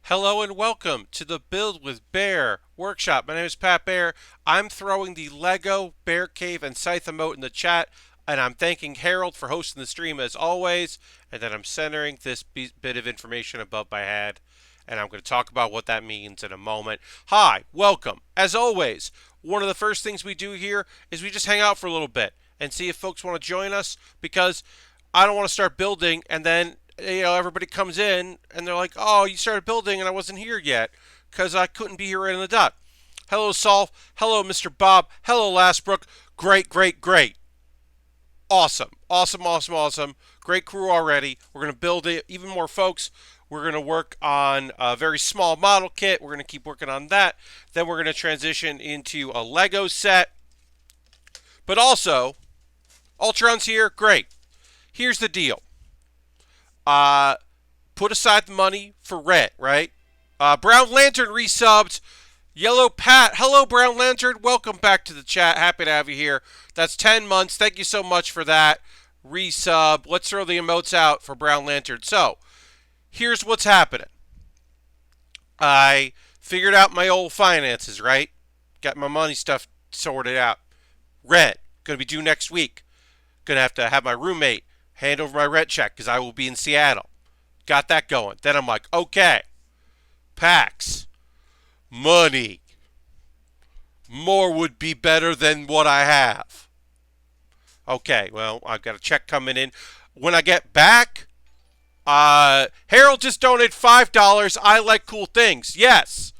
Hello and welcome to the Build with Baer workshop. My name is Pat Baer. I'm throwing the Lego Bear Cave and Scythe emote in the chat, and I'm thanking Harold for hosting the stream as always. And then I'm centering this bit of information above my head, and I'm going to talk about what that means in a moment. Hi, welcome. As always, one of the first things we do here is we just hang out for a little bit and see if folks want to join us because I don't want to start building and then everybody comes in and they're like, "Oh, you started building and I wasn't here yet because I couldn't be here right on the dot." Hello, Saul. Hello, Mr. Bob. Hello, Lastbrook. Great, great, great. Awesome, awesome, awesome, awesome. Great crew already. We're gonna build it. Even more folks. We're gonna work on a very small model kit. We're gonna keep working on that. Then we're gonna transition into a Lego set. But also, Ultron's here. Great. Here's the deal. Uh, Put aside the money for rent, right? Brown Lantern resubbed. Yellow Pat. Hello, Brown Lantern. Welcome back to the chat. Happy to have you here. That's 10 months. Thank you so much for that. Resub. Let's throw the emotes out for Brown Lantern. So, here's what's happening. I figured out my old finances, right? Got my money stuff sorted out. Rent. Going to be due next week. Going to have my roommate hand over my rent check because I will be in Seattle. Got that going. Then I'm like, okay, PAX, money. More would be better than what I have. Okay, well, I've got a check coming in. When I get back, Harold just donated $5. I like cool things. Yes.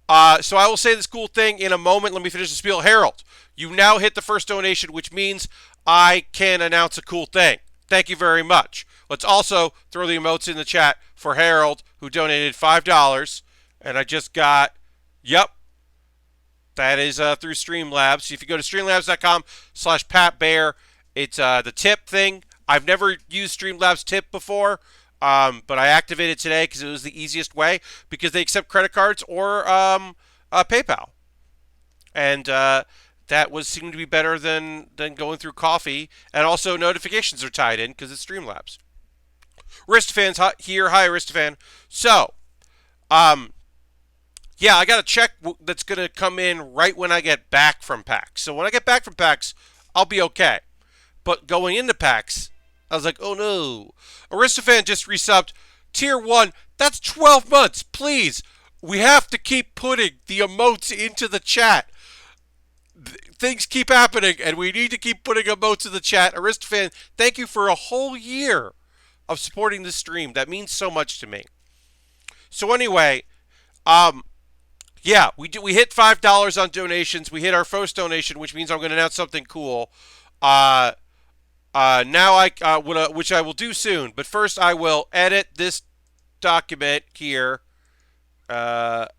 So I will say this cool thing in a moment. Let me finish the spiel. Harold, you now hit the first donation, which means I can announce a cool thing. Thank you very much. Let's also throw the emotes in the chat for Harold, who donated $5. And I just got, yep, that is through Streamlabs. If you go to streamlabs.com/PatBear, it's the tip thing. I've never used Streamlabs tip before, but I activated today because it was the easiest way because they accept credit cards or PayPal. And that seemed to be better than going through coffee. And also notifications are tied in because it's Streamlabs. Aristofan's here. Hi, Aristofan. So, yeah, I got a check that's going to come in right when I get back from PAX. So when I get back from PAX, I'll be okay. But going into PAX, I was like, oh no. Aristofan just resubbed. Tier 1, that's 12 months. Please, we have to keep putting the emotes into the chat. Things keep happening, and we need to keep putting emotes in the chat. Aristofan, thank you for a whole year of supporting this stream. That means so much to me. So anyway, yeah, we hit $5 on donations. We hit our first donation, which means I'm going to announce something cool. Now which I will do soon. But first, I will edit this document here. I'm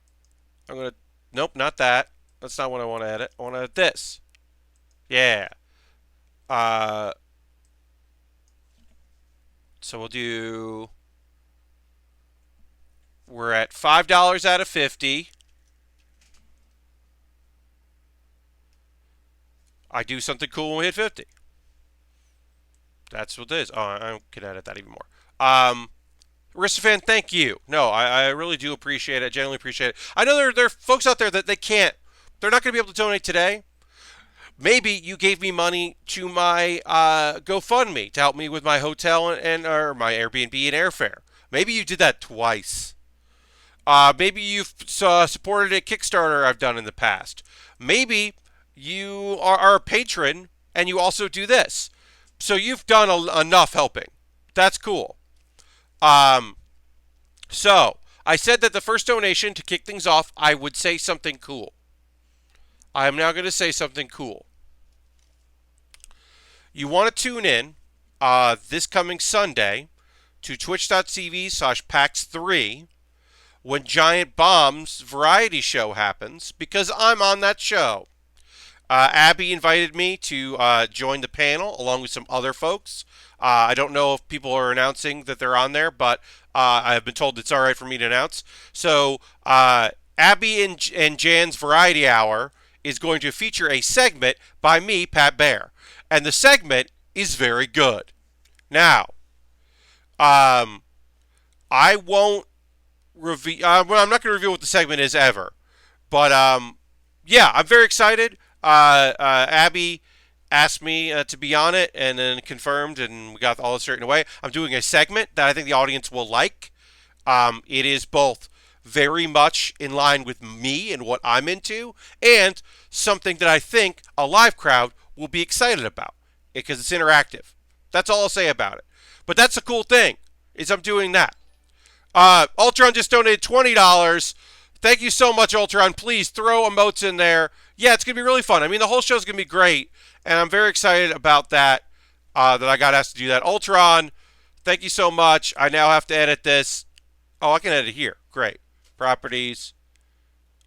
gonna. Nope, not that. That's not what I want to edit. I want to edit this. Yeah. So we'll do. We're at $5 out of 50. I do something cool when we hit 50. That's what it is. Oh, I can edit that even more. Aristofan, thank you. No, I really do appreciate it. I genuinely appreciate it. I know there are folks out there that they can't. They're not going to be able to donate today. Maybe you gave me money to my GoFundMe to help me with my hotel or my Airbnb and airfare. Maybe you did that twice. Maybe you've supported a Kickstarter I've done in the past. Maybe you are a patron and you also do this. So you've done enough helping. That's cool. So I said that the first donation to kick things off, I would say something cool. I am now going to say something cool. You want to tune in this coming Sunday to twitch.tv/PAX3 when Giant Bomb's variety show happens because I'm on that show. Abby invited me to join the panel along with some other folks. I don't know if people are announcing that they're on there, but I have been told it's all right for me to announce. So Abby and Jan's Variety Hour is going to feature a segment by me, Pat Baer. And the segment is very good. Now, I won't reveal. Well, I'm not going to reveal what the segment is ever. But yeah, I'm very excited. Abby asked me to be on it, and then confirmed, and we got all this straightened away. I'm doing a segment that I think the audience will like. It is both very much in line with me and what I'm into, and something that I think a live crowd will be excited about because it's interactive. That's all I'll say about it. But that's the cool thing is I'm doing that. Ultron just donated $20. Thank you so much, Ultron. Please throw emotes in there. Yeah, it's going to be really fun. I mean, the whole show's going to be great, and I'm very excited about that, that I got asked to do that. Ultron, thank you so much. I now have to edit this. Oh, I can edit it here. Great. Properties.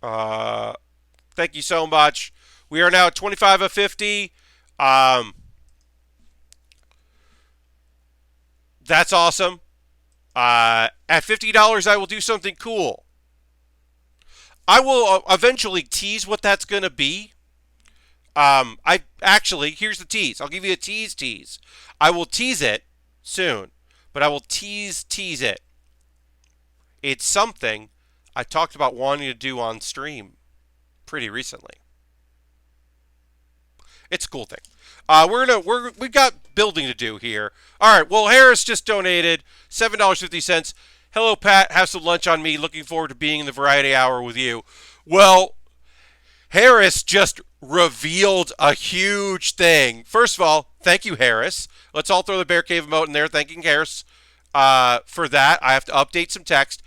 Thank you so much. We are now at 25 of 50. That's awesome. At $50, I will do something cool. I will eventually tease what that's going to be. Here's the tease. I'll give you a tease. I will tease it soon, but I will tease it. It's something I talked about wanting to do on stream pretty recently. It's a cool thing. We've got building to do here. All right. Well, Harris just donated $7.50. Hello, Pat. Have some lunch on me. Looking forward to being in the Variety Hour with you. Well, Harris just revealed a huge thing. First of all, thank you, Harris. Let's all throw the Bear Cave emote in there, thanking Harris for that. I have to update some text.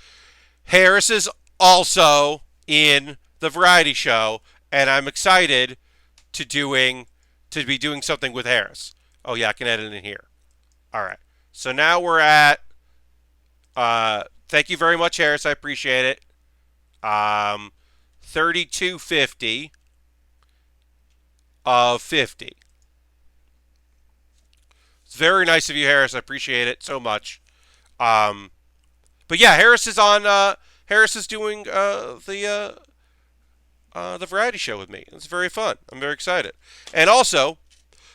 Harris is also in the variety show, and I'm excited to be doing something with Harris. Oh yeah, I can edit it in here. All right. So now we're at. Thank you very much, Harris. I appreciate it. 3250 of 50. It's very nice of you, Harris. I appreciate it so much. But yeah, Harris is on. Harris is doing the variety show with me. It's very fun. I'm very excited. And also,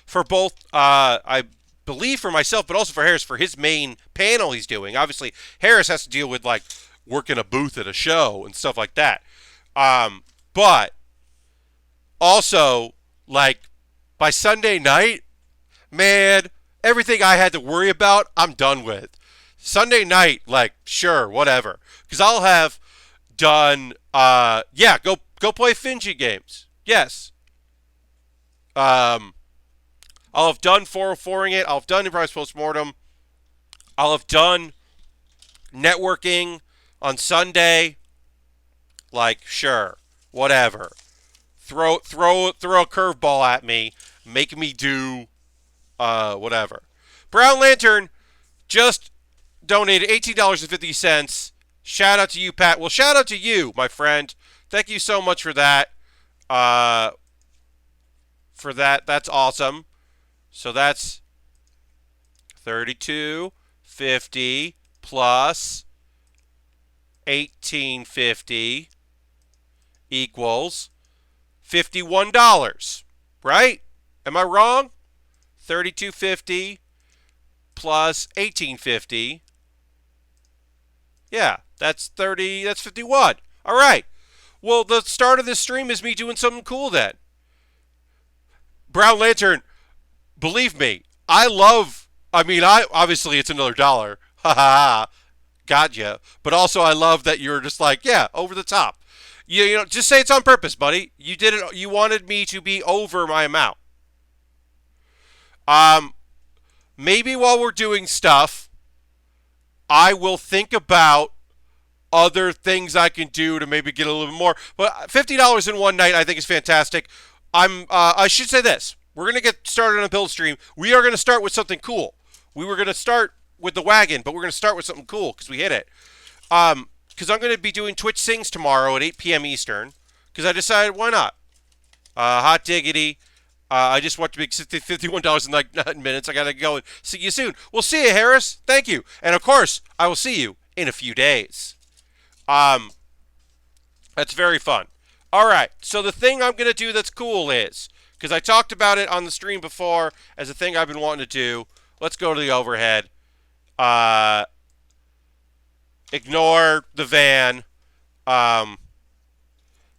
for both, I believe for myself, but also for Harris, for his main panel he's doing. Obviously, Harris has to deal with, like, working a booth at a show and stuff like that. But also, like, by Sunday night, man, everything I had to worry about, I'm done with. Sunday night, like, sure, whatever. Because I'll have done, go play Finji games. Yes. I'll have done 404ing it. I'll have done Improvised Postmortem. I'll have done networking on Sunday. Like, sure, whatever. Throw a curveball at me. Make me do whatever. Brown Lantern just donated $18.50. Shout out to you, Pat. Well, shout out to you, my friend. Thank you so much for that. That's awesome. So that's 32.50 plus 18.50 equals $51. Right? Am I wrong? 32.50 plus 18.50. Yeah, that's 30. That's 51. All right. Well, the start of this stream is me doing something cool then. Brown Lantern, believe me, obviously it's another dollar. Ha ha. Gotcha. But also I love that you're just like, yeah, over the top. You know, just say it's on purpose, buddy. You did it. You wanted me to be over my amount. Maybe while we're doing stuff, I will think about other things I can do to maybe get a little bit more. But $50 in one night I think is fantastic. I should say this. We're going to get started on a build stream. We are going to start with something cool. We were going to start with the wagon, but we're going to start with something cool because we hit it. Because I'm going to be doing Twitch Sings tomorrow at 8 p.m. Eastern. Because I decided, why not? Hot diggity. I just want to make $51 in like 9 minutes. I got to go and see you soon. We'll see you, Harris. Thank you. And, of course, I will see you in a few days. That's very fun. All right. So the thing I'm going to do that's cool is, because I talked about it on the stream before as a thing I've been wanting to do. Let's go to the overhead. ignore the van. Um,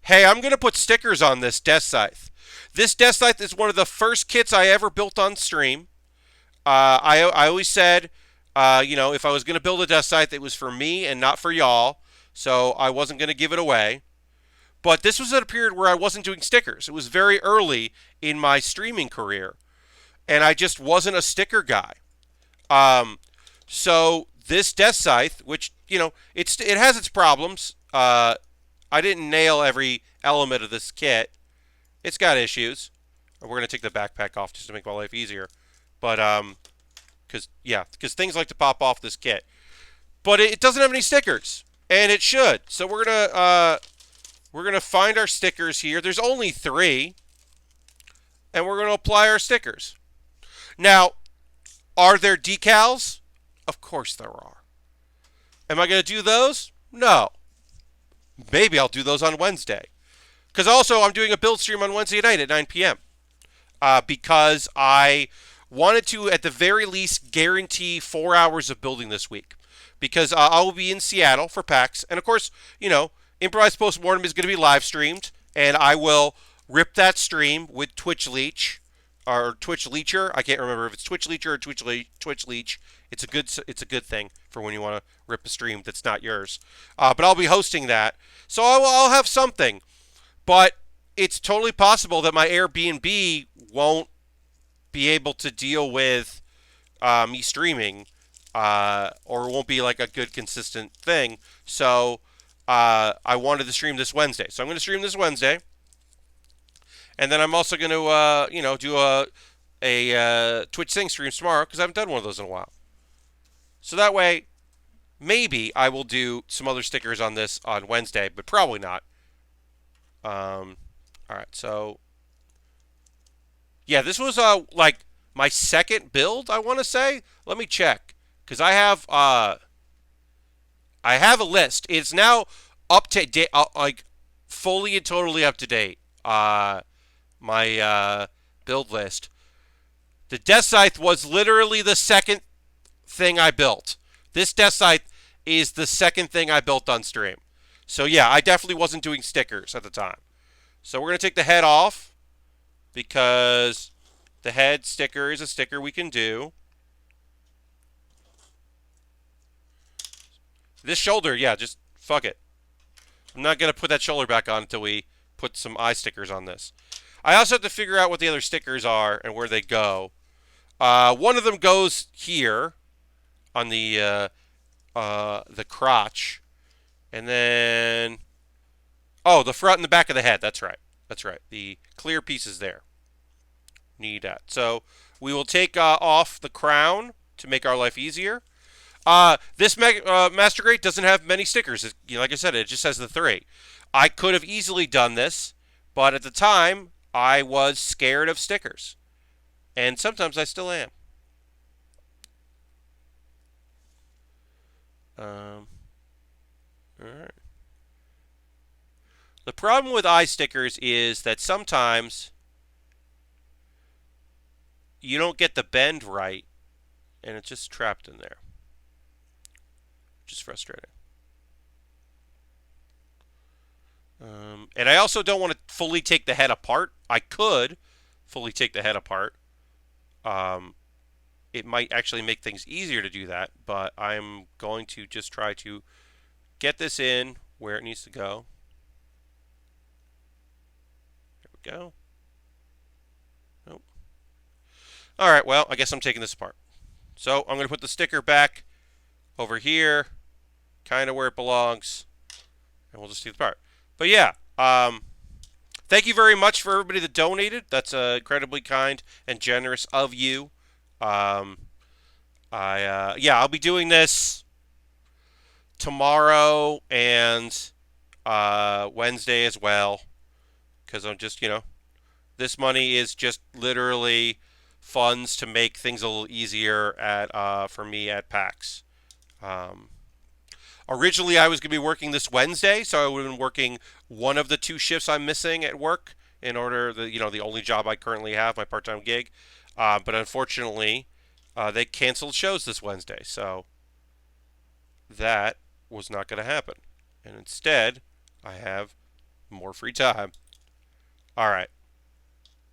hey, I'm going to put stickers on this desk scythe. This desk scythe is one of the first kits I ever built on stream. I always said, if I was going to build a desk scythe, it was for me and not for y'all. So I wasn't going to give it away. But this was at a period where I wasn't doing stickers. It was very early in my streaming career, and I just wasn't a sticker guy. Um, so this desk scythe, which it has its problems. I didn't nail every element of this kit. It's got issues. We're gonna take the backpack off just to make my life easier. But because things like to pop off this kit. But it doesn't have any stickers, and it should. So we're gonna find our stickers here. There's only 3, and we're gonna apply our stickers. Now, are there decals? Of course there are. Am I gonna do those? No. Maybe I'll do those on Wednesday. Because also, I'm doing a build stream on Wednesday night at 9 p.m. Because I wanted to, at the very least, guarantee 4 hours of building this week. Because I will be in Seattle for PAX. And of course, Improvised Postmortem is going to be live streamed. And I will rip that stream with Twitch Leech. Or Twitch Leecher. I can't remember if it's Twitch Leecher or Twitch Leech. It's a good thing for when you want to rip a stream that's not yours. But I'll be hosting that. So I'll have something. But it's totally possible that my Airbnb won't be able to deal with me streaming, or won't be like a good consistent thing. So I wanted to stream this Wednesday. So I'm going to stream this Wednesday, and then I'm also going to do a Twitch Sing stream tomorrow because I haven't done one of those in a while. So that way, maybe I will do some other stickers on this on Wednesday, but probably not. All right, so yeah, this was like my second build, I want to say. Let me check, because I have a list. It's now up to date, like fully and totally up to date. My build list. The desk scythe was literally the second thing I built. This desk scythe is the second thing I built on stream. So yeah, I definitely wasn't doing stickers at the time. So we're going to take the head off, because the head sticker is a sticker we can do. This shoulder, yeah, just fuck it. I'm not going to put that shoulder back on until we put some eye stickers on this. I also have to figure out what the other stickers are and where they go. One of them goes here on the crotch. And then, the front and the back of the head. That's right. That's right. The clear piece is there. Need that. So we will take off the crown to make our life easier. This Master Grate doesn't have many stickers. Like I said, it just has the 3. I could have easily done this, but at the time, I was scared of stickers. And sometimes I still am. All right. The problem with eye stickers is that sometimes you don't get the bend right, and it's just trapped in there. Which is frustrating. And I also don't want to fully take the head apart. I could fully take the head apart. It might actually make things easier to do that, but I'm going to just try to get this in where it needs to go. There we go. Nope. All right, well, I guess I'm taking this apart. So I'm going to put the sticker back over here, kind of where it belongs, and we'll just take it apart. But yeah, thank you very much for everybody that donated. That's incredibly kind and generous of you. I'll be doing this tomorrow and Wednesday as well, because I'm just, this money is just literally funds to make things a little easier for me at PAX. Originally, I was going to be working this Wednesday, so I would have been working one of the 2 shifts I'm missing at work in order, the only job I currently have, my part-time gig. But unfortunately, they canceled shows this Wednesday, so that was not going to happen. And instead, I have more free time. All right.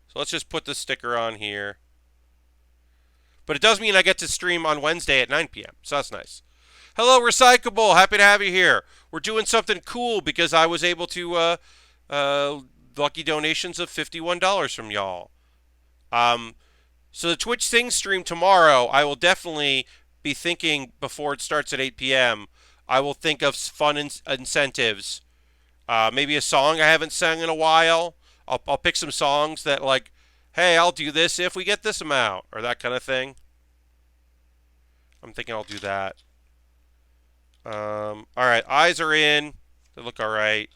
So let's just put this sticker on here. But it does mean I get to stream on Wednesday at 9 p.m. So that's nice. Hello, Recyclable. Happy to have you here. We're doing something cool because I was able to lucky donations of $51 from y'all. So the Twitch Sing stream tomorrow, I will definitely be thinking before it starts at 8 p.m. I will think of fun incentives. Maybe a song I haven't sang in a while. I'll pick some songs that like, hey, I'll do this if we get this amount, or that kind of thing. I'm thinking I'll do that. All right, eyes are in. They look all right.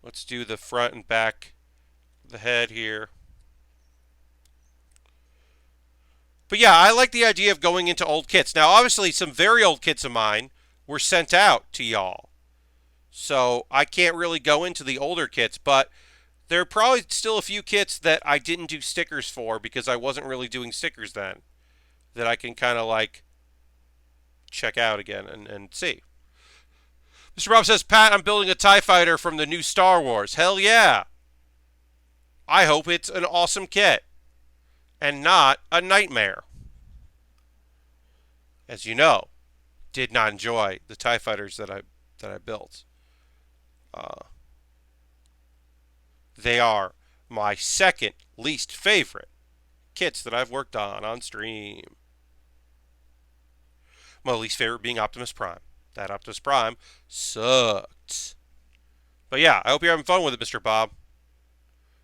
Let's do the front and back of the head here. But yeah, I like the idea of going into old kits. Now, obviously, some very old kits of mine were sent out to y'all. So I can't really go into the older kits, but there are probably still a few kits that I didn't do stickers for because I wasn't really doing stickers then, that I can kind of like check out again and see. Mr. Rob says, Pat, I'm building a TIE fighter from the new Star Wars. Hell yeah. I hope it's an awesome kit and not a nightmare. As you know, did not enjoy the TIE fighters that I built. They are my second least favorite kits that I've worked on stream. My least favorite being Optimus Prime. That Optimus Prime sucked. But yeah, I hope you're having fun with it, Mr. Bob.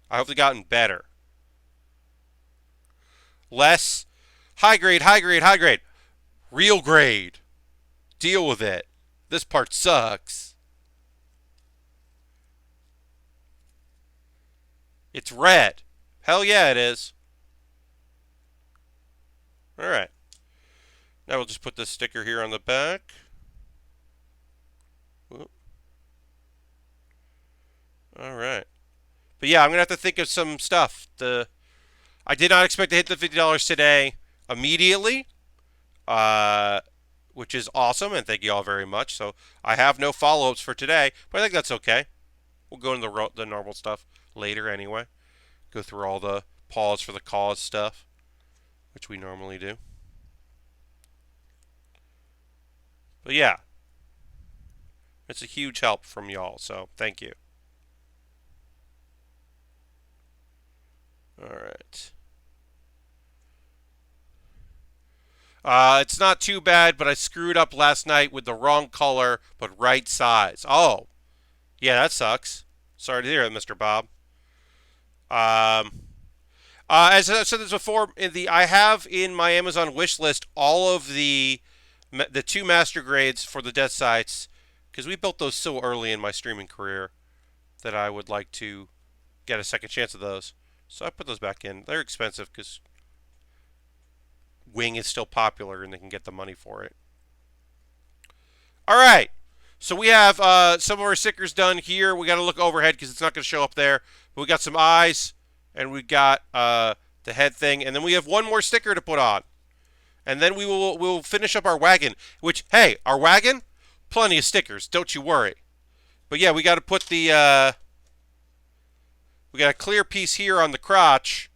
I hope they've gotten better. Less high grade, high grade, high grade. Real grade. Deal with it. This part sucks. It's red. Hell yeah, it is. Alright. Now we'll just put this sticker here on the back. Alright. But yeah, I'm going to have to think of some stuff. I did not expect to hit the $50 today immediately, which is awesome, and thank you all very much. So I have no follow-ups for today, but I think that's okay. We'll go into the normal stuff later anyway. Go through all the pause for the cause stuff, which we normally do. But yeah, it's a huge help from y'all, so thank you. All right. It's not too bad, but I screwed up last night with the wrong color, but right size. Oh, yeah, that sucks. Sorry to hear it, Mr. Bob. As I said this before, I have in my Amazon wish list all of the 2 master grades for the death sights, because we built those so early in my streaming career that I would like to get a second chance of those. So I put those back in. They're expensive because Wing is still popular and they can get the money for it. All right. So we have some of our stickers done here. We got to look overhead because it's not going to show up there. But we got some eyes, and we got the head thing, and then we have one more sticker to put on. And then we'll finish up our wagon, which, hey, our wagon, plenty of stickers. Don't you worry. But yeah, we got to put the we got a clear piece here on the crotch,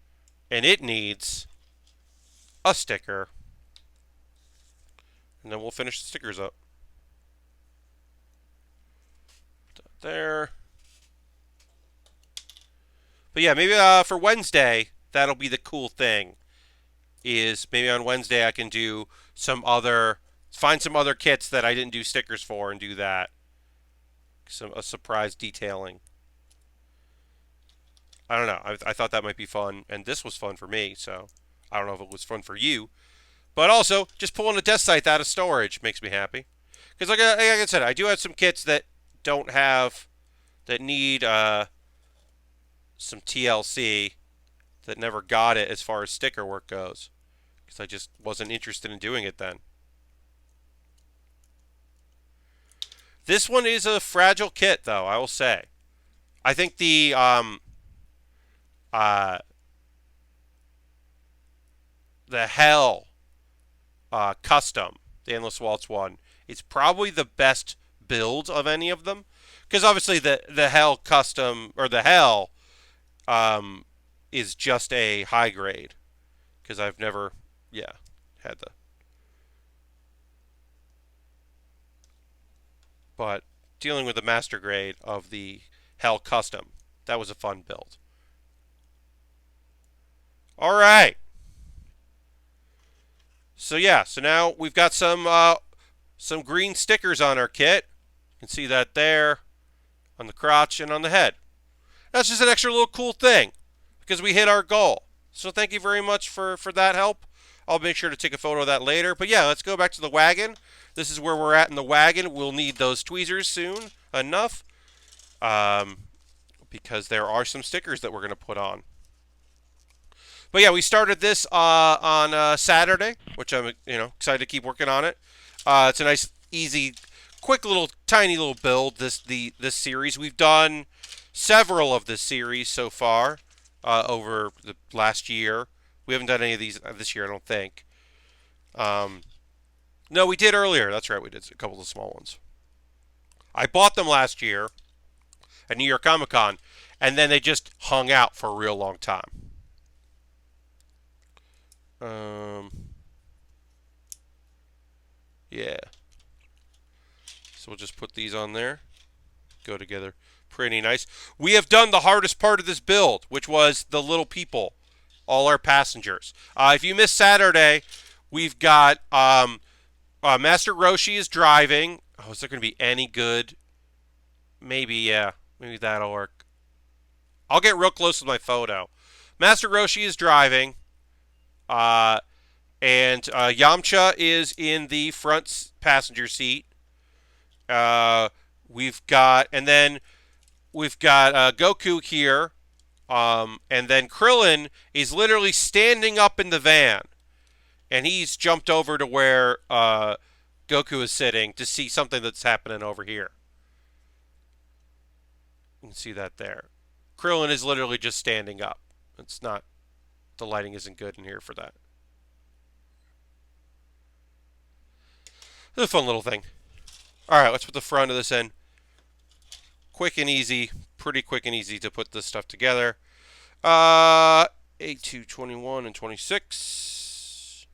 and it needs a sticker. And then we'll finish the stickers up. There. But yeah, maybe for Wednesday, that'll be the cool thing. Is maybe on Wednesday I can do find some other kits that I didn't do stickers for and do that. A surprise detailing. I don't know. I thought that might be fun, and this was fun for me, so I don't know if it was fun for you. But also, just pulling a death sight out of storage makes me happy. Because like I said, I do have some kits that need some TLC that never got it as far as sticker work goes. Because I just wasn't interested in doing it then. This one is a fragile kit, though, I will say. I think the Hell custom, the Endless Waltz one, is probably the best build of any of them. Because obviously the Hell custom or the Hell is just a high grade. Because I've never, yeah, had the. But dealing with the master grade of the Hell custom, that was a fun build. All right. So yeah, so now we've got some green stickers on our kit. You can see that there on the crotch and on the head. That's just an extra little cool thing because we hit our goal. So thank you very much for that help. I'll make sure to take a photo of that later. But yeah, let's go back to the wagon. This is where we're at in the wagon. We'll need those tweezers soon enough because there are some stickers that we're going to put on. But yeah, we started this on Saturday, which I'm excited to keep working on it. It's a nice, easy, quick little, tiny little build. This series we've done several of this series so far over the last year. We haven't done any of these this year, I don't think. No, we did earlier. That's right, we did a couple of small ones. I bought them last year at New York Comic Con, and then they just hung out for a real long time. Yeah. So we'll just put these on there. Go together pretty nice. We have done the hardest part of this build, which was the little people, all our passengers. If you missed Saturday, we've got Master Roshi is driving. Oh, is there going to be any good? Maybe, yeah. Maybe that'll work. I'll get real close with my photo. Master Roshi is driving. And Yamcha is in the front passenger seat. We've got Goku here. And then Krillin is literally standing up in the van. And he's jumped over to where Goku is sitting to see something that's happening over here. You can see that there. Krillin is literally just standing up. It's not, the lighting isn't good in here for that. It's a fun little thing. Alright, let's put the front of this in. Quick and easy. Pretty quick and easy to put this stuff together. A2, 21, and 26.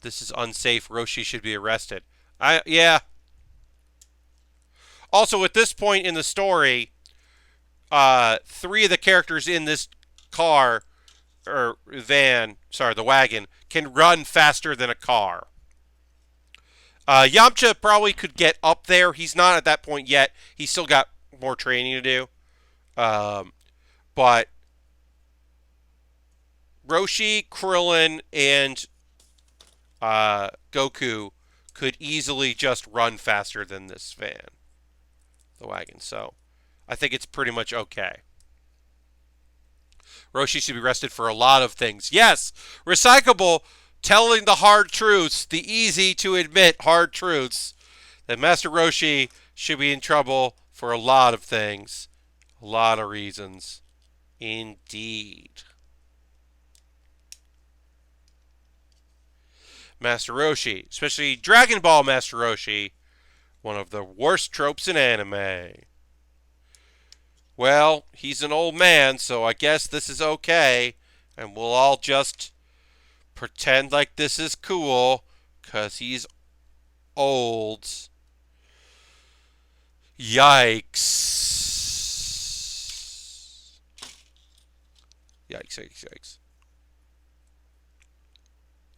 This is unsafe. Roshi should be arrested. Yeah. Also, at this point in the story, 3 of the characters in this car, or van, sorry, the wagon, can run faster than a car. Yamcha probably could get up there. He's not at that point yet. He's still got more training to do. But Roshi, Krillin, and Goku could easily just run faster than this van, the wagon. So I think it's pretty much okay. Roshi should be arrested for a lot of things. Yes, recyclable, telling the hard truths, the easy to admit hard truths, that Master Roshi should be in trouble for a lot of things, a lot of reasons. Indeed. Master Roshi, especially Dragon Ball Master Roshi, one of the worst tropes in anime. Well, he's an old man, so I guess this is okay, and we'll all just pretend like this is cool, because he's old. Yikes. Yikes, yikes, yikes.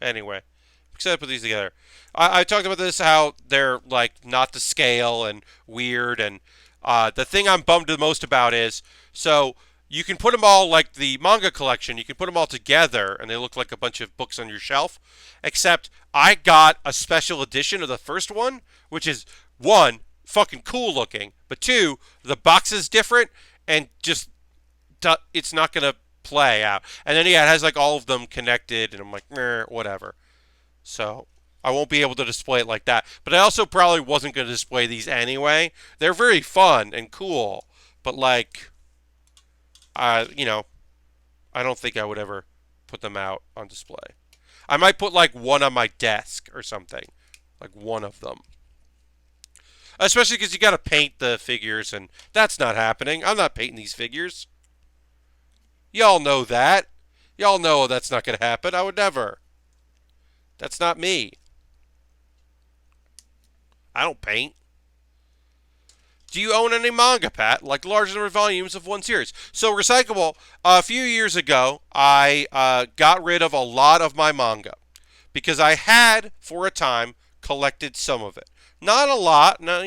Anyway, I'm excited to put these together. I talked about this, how they're like not to scale and weird, and the thing I'm bummed the most about is, so you can put them all, like the manga collection, you can put them all together and they look like a bunch of books on your shelf, except I got a special edition of the first one, which is, 1, fucking cool looking, but 2, the box is different and just, it's not going to play out. And then, yeah, it has like all of them connected and I'm like, whatever. So I won't be able to display it like that. But I also probably wasn't going to display these anyway. They're very fun and cool. But like, I don't think I would ever put them out on display. I might put like one on my desk or something, like one of them. Especially because you got to paint the figures, and that's not happening. I'm not painting these figures. Y'all know that. Y'all know that's not going to happen. I would never. That's not me. I don't paint. Do you own any manga, Pat? Like large number of volumes of one series? So recyclable. A few years ago, I got rid of a lot of my manga because I had, for a time, collected some of it. Not a lot. No,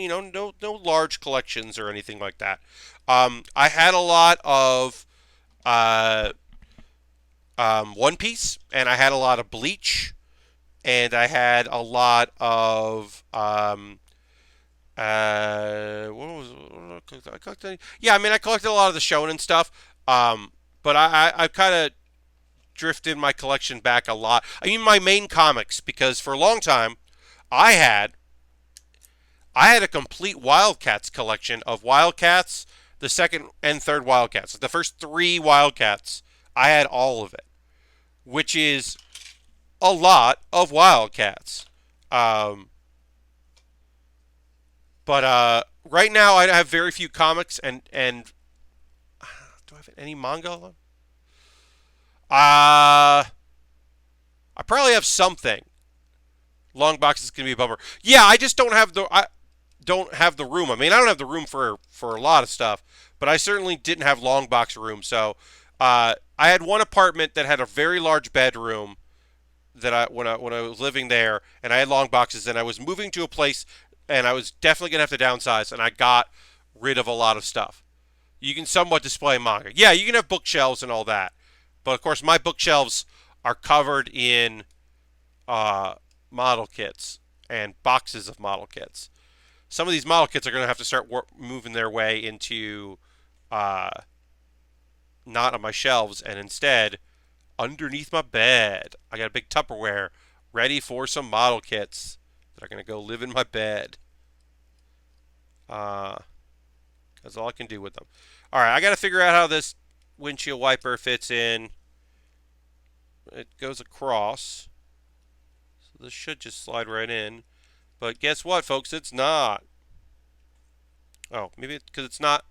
no large collections or anything like that. I had a lot of uh, One Piece, and I had a lot of Bleach, and I had a lot of what was I collected? Yeah, I mean I collected a lot of the shonen stuff. But I kind of drifted my collection back a lot. I mean my main comics because for a long time I had I had a complete Wildcats collection of Wildcats, the second and third Wildcats. The first three Wildcats, I had all of it, which is a lot of Wildcats. Um, but right now I have very few comics and do I have any manga? I probably have something. Long box is gonna be a bummer. Yeah, I just don't have the room. I mean, I don't have the room for a lot of stuff, but I certainly didn't have long box room. So I had one apartment that had a very large bedroom that I was living there, and I had long boxes, and I was moving to a place, and I was definitely gonna have to downsize, and I got rid of a lot of stuff. You can somewhat display manga. Yeah, you can have bookshelves and all that, but of course my bookshelves are covered in uh, model kits and boxes of model kits. Some of these model kits are going to have to start moving their way into uh, not on my shelves and instead underneath my bed. I got a big Tupperware ready for some model kits that are going to go live in my bed. That's all I can do with them. All right, I got to figure out how this windshield wiper fits in. It goes across. So this should just slide right in. But guess what, folks? It's not. Oh, maybe because it's not.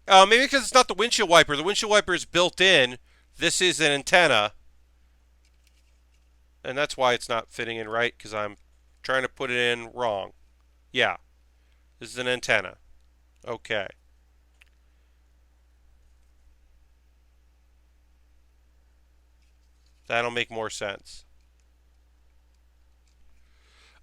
Maybe because it's not the windshield wiper. The windshield wiper is built in. This is an antenna. And that's why it's not fitting in right, because I'm trying to put it in wrong. Yeah, this is an antenna. Okay. That'll make more sense.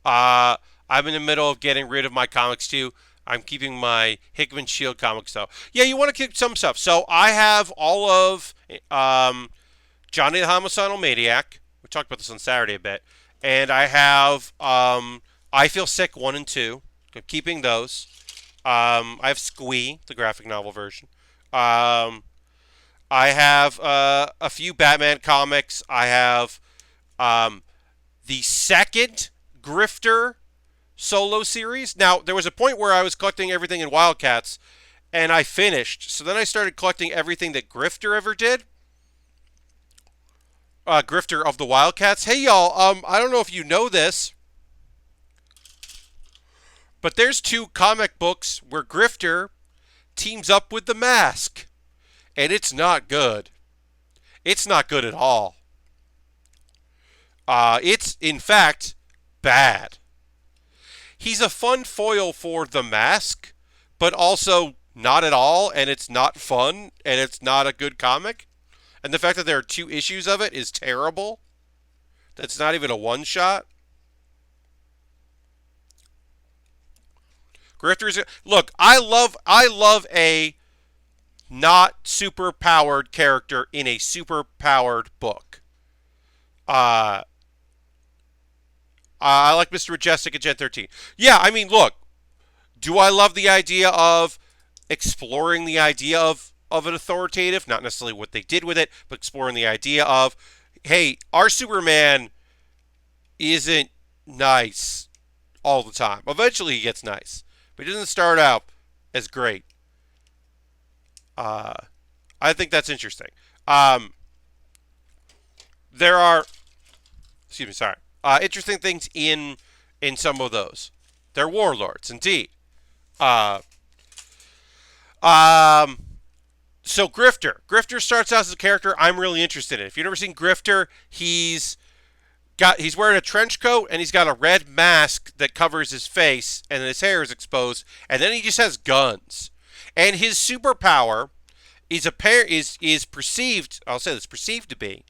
I'm in the middle of getting rid of my comics too. I'm keeping my Hickman Shield comics though. Yeah, you want to keep some stuff. So I have all of Johnny the Homicidal Maniac. We talked about this on Saturday a bit, and I have I Feel Sick 1 and 2. I'm keeping those. I have Squee, the graphic novel version. I have a few Batman comics. I have um, the second Grifter solo series. Now, there was a point where I was collecting everything in Wildcats, and I finished. So then I started collecting everything that Grifter ever did. Grifter of the Wildcats. Hey, y'all. I don't know if you know this, but there's two comic books where Grifter teams up with the Mask, and it's not good. It's not good at all. It's, in fact, bad. He's a fun foil for the Mask, but also not at all, and it's not fun, and it's not a good comic. And the fact that there are two issues of it is terrible. That's not even a one shot. Grifters, look, I love a not super powered character in a super powered book. Uh, I like Mr. Majestic and Gen 13. Yeah, I mean, look, do I love the idea of exploring the idea of an authoritative? Not necessarily what they did with it, but exploring the idea of, hey, our Superman isn't nice all the time. Eventually he gets nice, but he doesn't start out as great. Uh, I think that's interesting. Um, there are, excuse me, sorry, interesting things in some of those. They're warlords, indeed. Uh, um, so Grifter starts out as a character I'm really interested in. If you've never seen Grifter, he's wearing a trench coat and he's got a red mask that covers his face and his hair is exposed, and then he just has guns. And his superpower is perceived. I'll say this perceived to be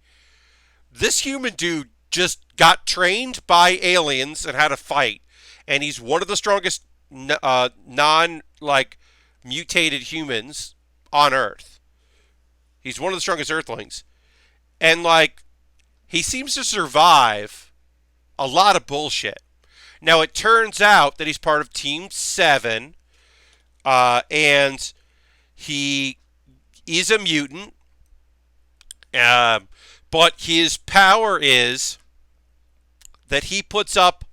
this human dude just got trained by aliens and how to fight, and he's one of the strongest non like mutated humans on Earth. He's one of the strongest Earthlings, and like he seems to survive a lot of bullshit. Now it turns out that he's part of Team Seven, and he is a mutant. Um, but his power is that he puts up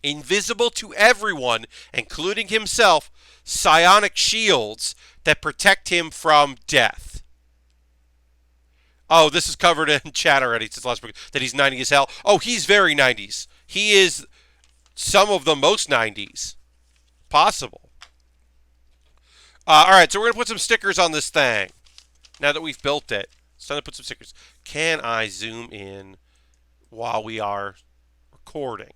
invisible to everyone, including himself, psionic shields that protect him from death. Oh, this is covered in chat already since last week that he's 90s as hell. Oh, he's very 90s. He is some of the most 90s possible. All right, so we're going to put some stickers on this thing now that we've built it. It's time to put some stickers. Can I zoom in while we are recording?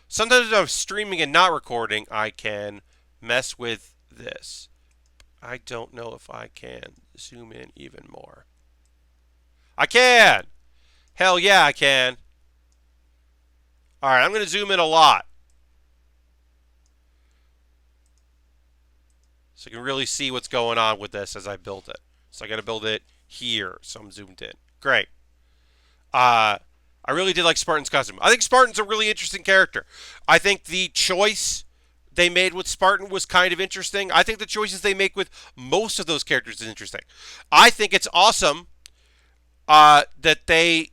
Sometimes if I'm streaming and not recording, I can mess with this. I don't know if I can zoom in even more. I can! Hell yeah, I can. All right, I'm going to zoom in a lot, so you can really see what's going on with this as I build it. So I got to build it here, so I'm zoomed in. Great. I really did like Spartan's costume. I think Spartan's a really interesting character. I think the choice they made with Spartan was kind of interesting. I think the choices they make with most of those characters is interesting. I think it's awesome that they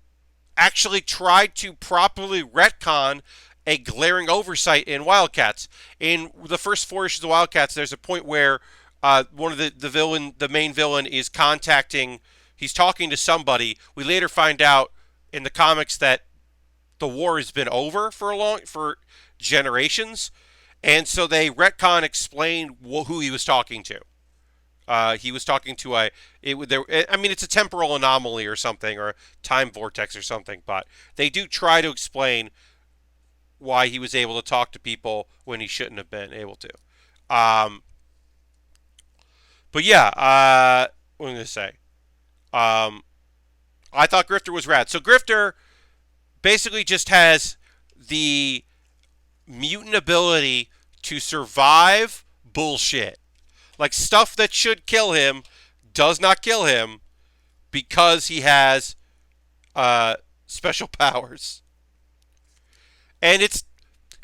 actually tried to properly retcon a glaring oversight in Wildcats. In the first 4 issues of Wildcats, there's a point where one of the main villain, is contacting. He's talking to somebody. We later find out in the comics that the war has been over for generations, and so they retcon explain who he was talking to. He was talking to it's a temporal anomaly or something, or a time vortex or something, but they do try to explain why he was able to talk to people when he shouldn't have been able to. But yeah, what am I going to say? I thought Grifter was rad. So Grifter basically just has the mutant ability to survive bullshit. Like stuff that should kill him does not kill him because he has special powers. And it's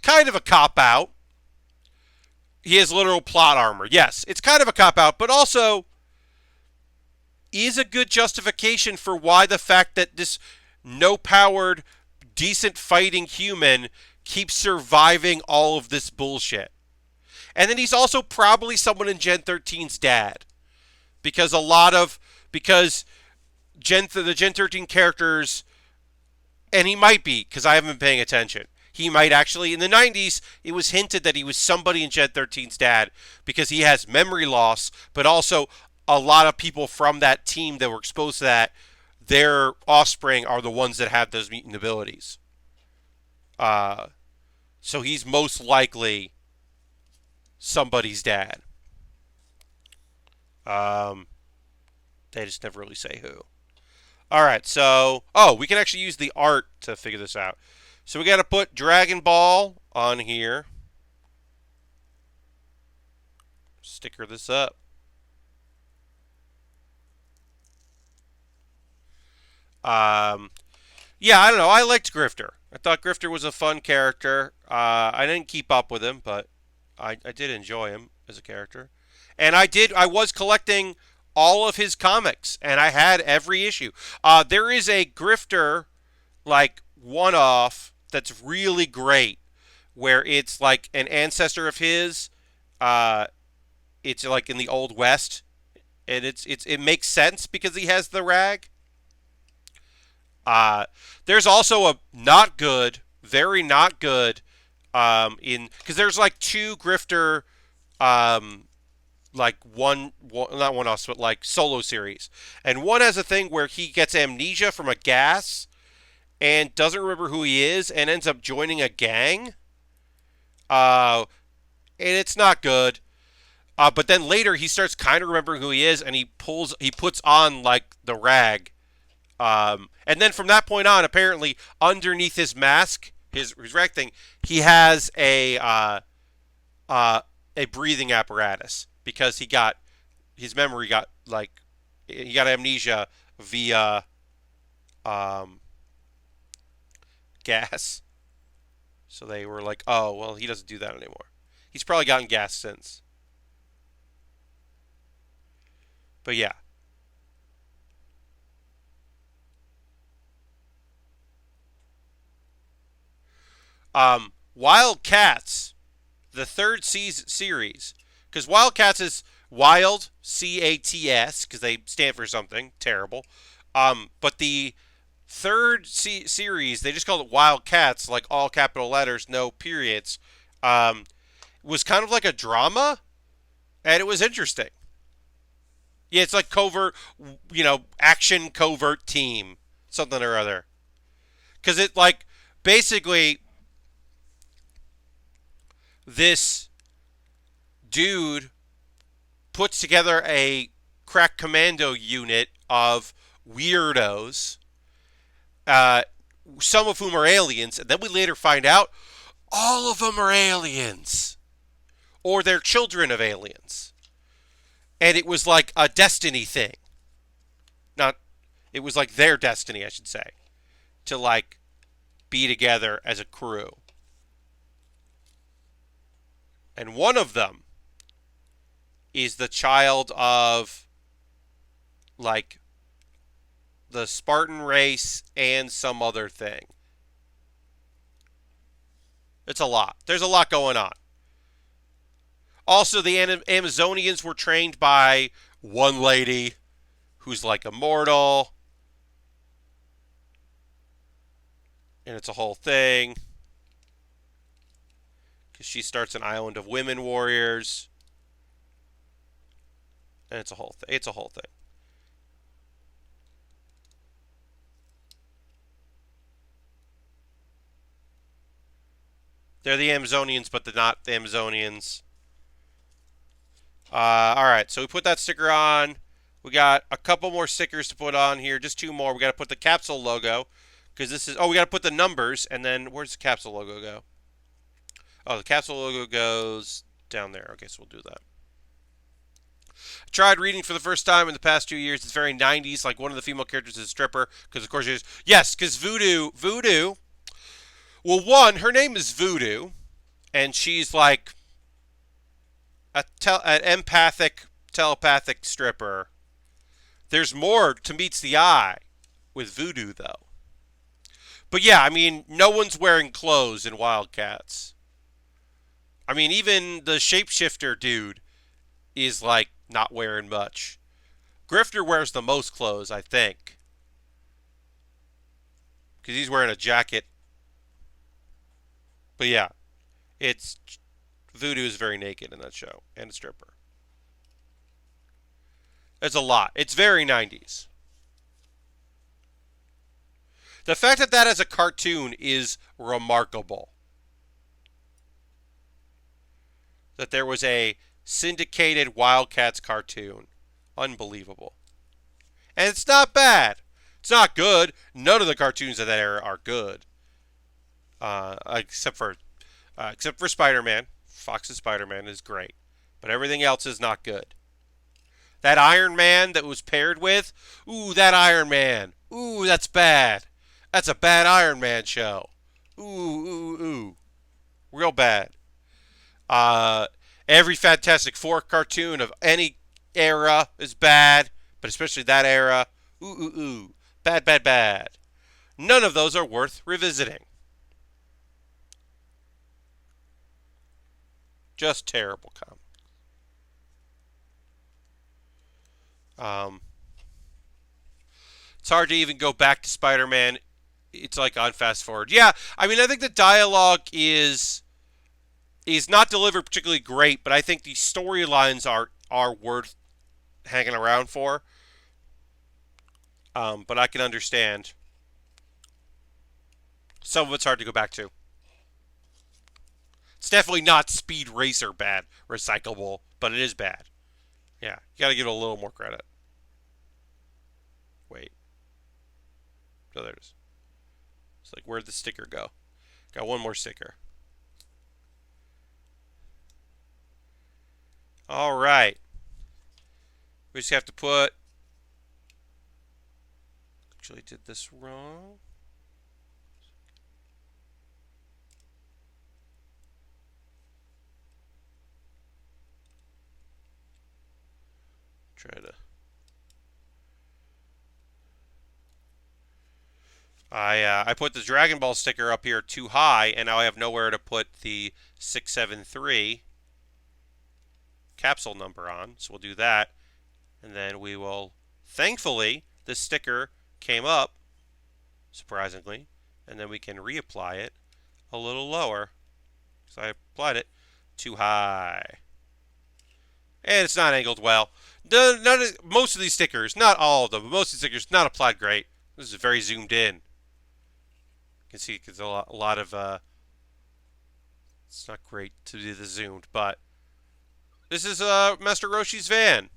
kind of a cop-out. He has literal plot armor. Yes, it's kind of a cop-out, but also is a good justification for why the fact that this no-powered, decent fighting human keeps surviving all of this bullshit. And then he's also probably someone in Gen 13's dad. Because the Gen 13 characters, and he might be, because I haven't been paying attention. He might actually, in the 90s, it was hinted that he was somebody in Gen 13's dad because he has memory loss, but also a lot of people from that team that were exposed to that, their offspring are the ones that have those mutant abilities. So he's most likely somebody's dad. They just never really say who. All right, so we can actually use the art to figure this out. So we got to put Dragon Ball on here. Sticker this up. Yeah, I don't know. I liked Grifter. I thought Grifter was a fun character. I didn't keep up with him, but I did enjoy him as a character. And I was collecting all of his comics, and I had every issue. There is a Grifter, like, one-off that's really great, where it's like an ancestor of his. It's like in the Old West, and it makes sense because he has the rag. Uh, there's also a not good, very not good, in because there's like two grifter, um, like one not one offs, but like solo series, and one has a thing where he gets amnesia from a gas and doesn't remember who he is and ends up joining a gang. Uh, and it's not good. But then later he starts kind of remembering who he is, and he puts on like the rag. And then from that point on, apparently underneath his mask, his rag thing, he has uh, a breathing apparatus because he got his memory got like he got amnesia via um, gas. So they were like, oh well, he doesn't do that anymore. He's probably gotten gas since. But yeah, Wildcats, the third series, because Wildcats is Wild CATS because they stand for something terrible. But the third series, they just called it Wildcats, like all capital letters, no periods. Um, was kind of like a drama, and it was interesting. Yeah, it's like covert, action covert team, something or other. Because it like basically this dude puts together a crack commando unit of weirdos, uh, some of whom are aliens, and then we later find out all of them are aliens or they're children of aliens. And it was like a destiny thing. Not it was like their destiny, I should say, to like be together as a crew. And one of them is the child of like the Spartan race and some other thing. It's a lot. There's a lot going on. Also, the Amazonians were trained by one lady who's like immortal, and it's a whole thing because she starts an island of women warriors, and it's a whole thing. It's a whole thing. They're the Amazonians, but they're not the Amazonians. All right, so we put that sticker on. We got a couple more stickers to put on here, just two more. We got to put the capsule logo because this is. Oh, we got to put the numbers, and then where's the capsule logo go? Oh, the capsule logo goes down there. Okay, so we'll do that. I tried reading for the first time in the past 2 years. It's very 90s. Like one of the female characters is a stripper because, of course, she is. Yes, because Voodoo. Well, one, her name is Voodoo, and she's like an empathic, telepathic stripper. There's more to meets the eye with Voodoo, though. But yeah, I mean, no one's wearing clothes in Wildcats. I mean, even the shapeshifter dude is like not wearing much. Grifter wears the most clothes, I think, because he's wearing a jacket. But yeah, it's Voodoo is very naked in that show and a stripper. It's a lot. It's very 90s. The fact that that as a cartoon is remarkable. That there was a syndicated Wildcats cartoon. Unbelievable. And it's not bad. It's not good. None of the cartoons of that era are good. Except for Spider-Man. Fox's Spider-Man is great. But everything else is not good. That Iron Man that was paired with, ooh, that Iron Man. Ooh, that's bad. That's a bad Iron Man show. Ooh, ooh, ooh. Real bad. Uh, every Fantastic Four cartoon of any era is bad, but especially that era. Ooh, ooh, ooh. Bad, bad, bad. None of those are worth revisiting. Just terrible Um, It's hard to even go back to Spider-Man. It's like on fast forward. Yeah, I mean, I think the dialogue is not delivered particularly great, but I think the storylines are worth hanging around for. But I can understand some of it's hard to go back to. It's definitely not Speed Racer bad, recyclable, but it is bad. Yeah, you got to give it a little more credit. Wait, oh, there it is. It's like, where'd the sticker go? Got one more sticker. All right. We just have to put. Actually, did this wrong. Try to. I put the Dragon Ball sticker up here too high, and now I have nowhere to put the 673 capsule number on. So we'll do that, and then we will. Thankfully, the sticker came up, surprisingly, and then we can reapply it a little lower because I applied it too high, and it's not angled well. Most of these stickers, not all of them, but most of the stickers not applied great. This is very zoomed in. You can see it's a lot of. It's not great to do the zoomed, but this is Master Roshi's van.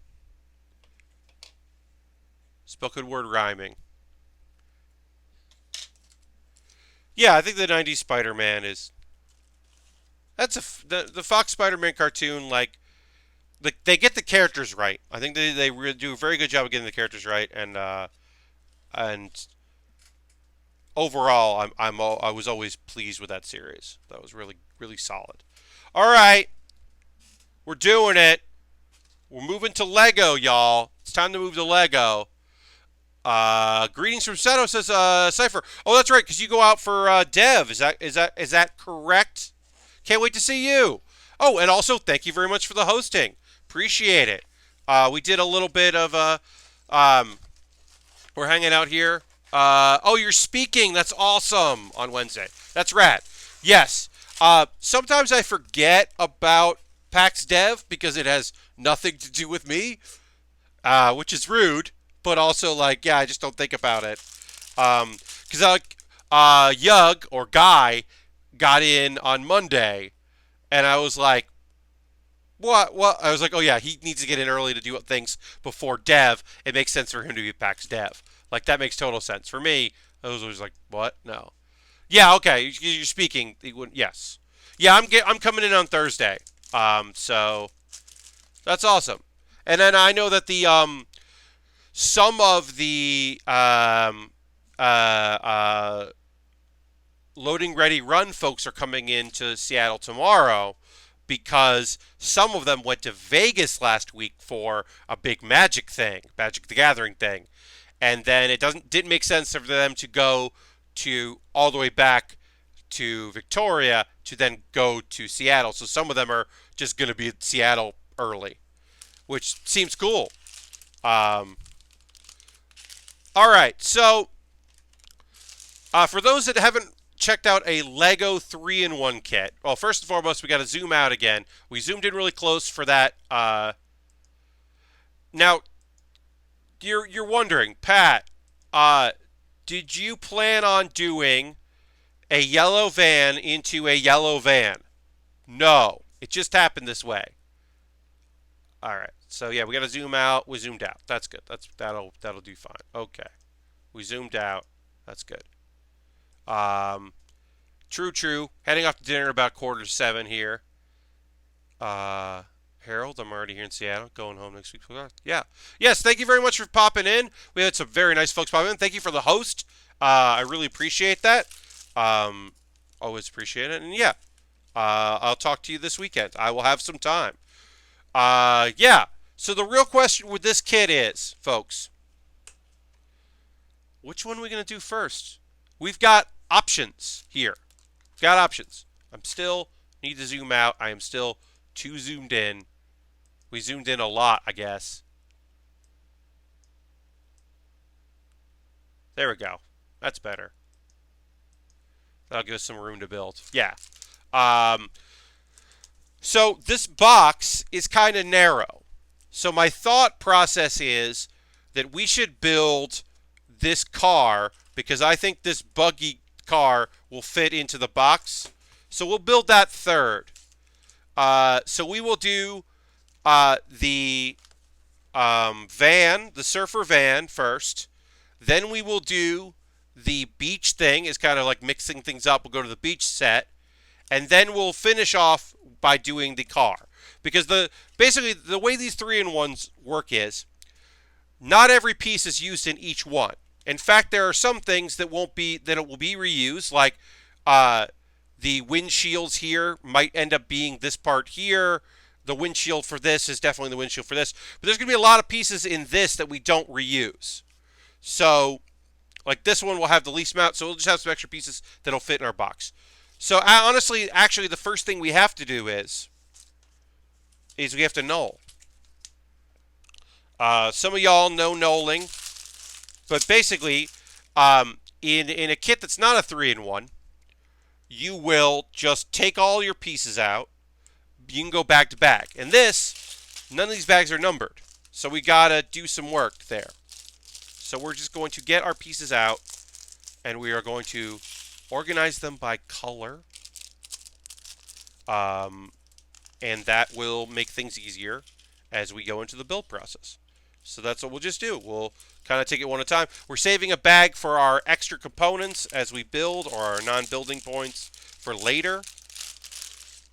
Spoken word rhyming. Yeah, I think the '90s Spider-Man is. That's the Fox Spider-Man cartoon. Like they get the characters right. I think they really do a very good job of getting the characters right, and overall, I was always pleased with that series. That was really solid. All right, we're doing it. We're moving to Lego, y'all. It's time to move to Lego. Greetings from Seto, says Cypher. Oh, that's right, because you go out for Dev. Is that correct? Can't wait to see you. Oh, and also thank you very much for the hosting. Appreciate it. We did a little bit of we're hanging out here. Oh, you're speaking. That's awesome on Wednesday. That's rad. Yes. Sometimes I forget about PAX Dev because it has nothing to do with me, which is rude. But also, like, yeah, I just don't think about it. Because Yug, or Guy, got in on Monday, and I was like, what? I was like, oh, yeah, he needs to get in early to do things before Dev. It makes sense for him to be PAX Dev. Like, that makes total sense. For me, I was always like, what? No. Yeah, okay, you're speaking. Yes. Yeah, I'm coming in on Thursday. So that's awesome. And then I know that the some of the loading ready run folks are coming into Seattle tomorrow because some of them went to Vegas last week for a big Magic the Gathering thing, and then it didn't make sense for them to go to all the way back to Victoria to then go to Seattle. So some of them are just going to be at Seattle early, which seems cool. All right, so for those that haven't checked out a Lego 3-in-1 kit, well, first and foremost, we got to zoom out again. We zoomed in really close for that. Now, you're wondering, Pat, did you plan on doing a yellow van into a yellow van? No, it just happened this way. All right. So yeah, we got to zoom out. We zoomed out. That's good. That'll do fine. Okay. We zoomed out. That's good. True. Heading off to dinner about 6:45 here. Harold, I'm already here in Seattle. Going home next week. Yeah. Yes, thank you very much for popping in. We had some very nice folks popping in. Thank you for the host. I really appreciate that. Always appreciate it. And yeah, I'll talk to you this weekend. I will have some time. Yeah. So the real question with this kit is, folks, which one are we going to do first? We've got options here. We've got options. I'm still need to zoom out. I am still too zoomed in. We zoomed in a lot, I guess. There we go. That's better. That'll give us some room to build. Yeah. Um, so this box is kind of narrow. So my thought process is that we should build this car because I think this buggy car will fit into the box. So we'll build that third. So we will do the van, the surfer van first. Then we will do the beach thing, is kind of like mixing things up. We'll go to the beach set. And then we'll finish off by doing the car. Because basically the way these 3-in-1s work is not every piece is used in each one. In fact, there are some things that will be reused, like the windshields here might end up being this part here. The windshield for this is definitely the windshield for this. But there's going to be a lot of pieces in this that we don't reuse. So, like this one will have the least amount, so we'll just have some extra pieces that'll fit in our box. So, honestly, actually, the first thing we have to do is we have to knoll. Some of y'all know knolling, but basically, in a kit that's not a 3-in-1, you will just take all your pieces out. You can go bag to bag. And this, none of these bags are numbered. So we got to do some work there. So we're just going to get our pieces out, and we are going to organize them by color. And that will make things easier as we go into the build process. So that's what we'll just do. We'll kind of take it one at a time. We're saving a bag for our extra components as we build, or our non-building points for later.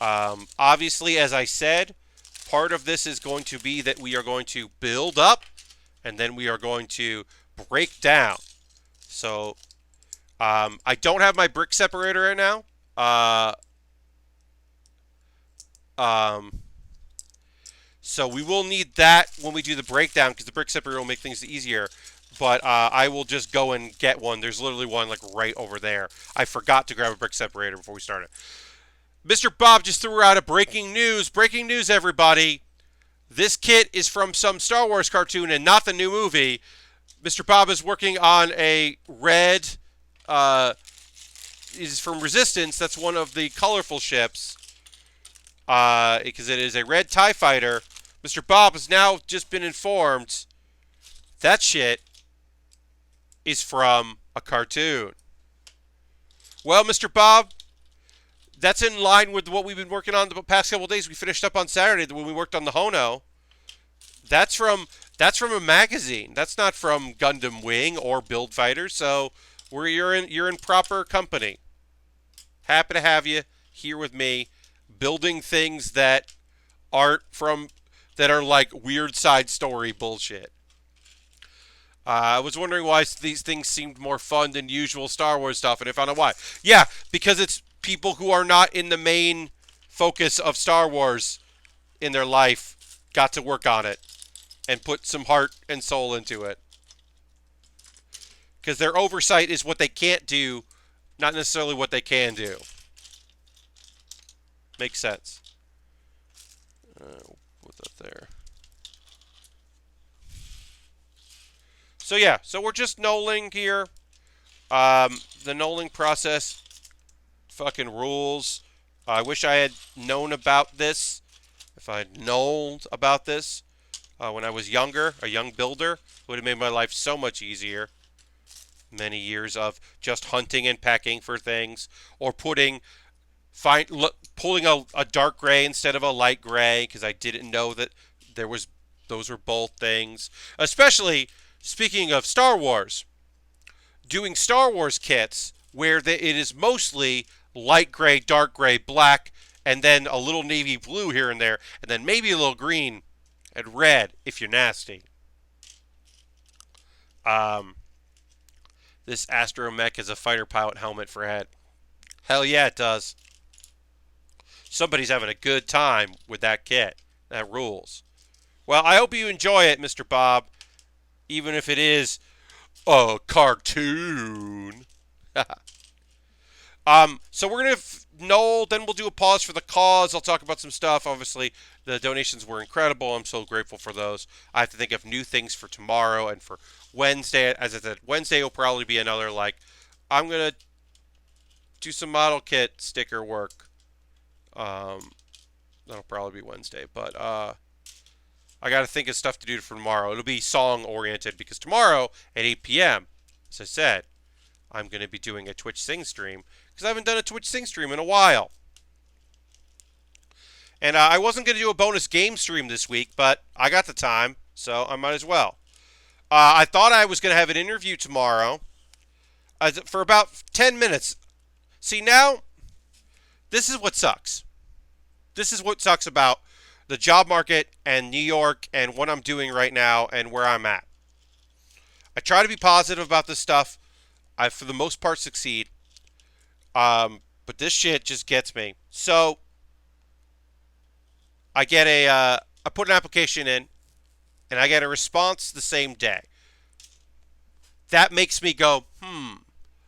Obviously, as I said, part of this is going to be that we are going to build up, and then we are going to break down. So I don't have my brick separator right now. So we will need that when we do the breakdown, because the brick separator will make things easier. But I will just go and get one. There's literally one like right over there. I forgot to grab a brick separator before we started. Mr. Bob just threw out a breaking news. Breaking news, everybody. This kit is from some Star Wars cartoon and not the new movie. Mr. Bob is working on a red, is from Resistance. That's one of the colorful ships. Because it is a red TIE fighter. Mr. Bob has now just been informed that shit is from a cartoon. Well, Mr. Bob, that's in line with what we've been working on the past couple of days. We finished up on Saturday when we worked on the Hono. That's from a magazine. That's not from Gundam Wing or Build Fighters. So you're in proper company. Happy to have you here with me, building things that are like weird side story bullshit. I was wondering why these things seemed more fun than usual Star Wars stuff, and I found out why. Yeah, because it's people who are not in the main focus of Star Wars in their life got to work on it and put some heart and soul into it. Because their oversight is what they can't do, not necessarily what they can do. Makes sense. Put that there. So yeah, so we're just knolling here. The knolling process fucking rules. I wish I had known about this. If I had known about this when I was younger, a young builder, it would have made my life so much easier. Many years of just hunting and pecking for things, or pulling a dark gray instead of a light gray because I didn't know that those were both things. Especially speaking of Star Wars, doing Star Wars kits where it is mostly light gray, dark gray, black, and then a little navy blue here and there, and then maybe a little green and red if you're nasty. This astromech has a fighter pilot helmet for head. Hell yeah, it does. Somebody's having a good time with that kit. That rules. Well, I hope you enjoy it, Mr. Bob, even if it is a cartoon. So we're going to knoll, then we'll do a pause for the cause. I'll talk about some stuff. Obviously, the donations were incredible. I'm so grateful for those. I have to think of new things for tomorrow and for Wednesday, as I said, Wednesday will probably be another like, I'm gonna do some model kit sticker work. Um, that'll probably be Wednesday, but I got to think of stuff to do for tomorrow. It'll be song oriented because tomorrow at 8 p.m., as I said, I'm going to be doing a Twitch Sing stream because I haven't done a Twitch Sing stream in a while. And I wasn't going to do a bonus game stream this week, but I got the time, so I might as well. I thought I was going to have an interview tomorrow for about 10 minutes. See, now, this is what sucks. This is what sucks about the job market and New York and what I'm doing right now and where I'm at. I try to be positive about this stuff. I, for the most part, succeed. But this shit just gets me. So, I get I put an application in, and I get a response the same day. That makes me go,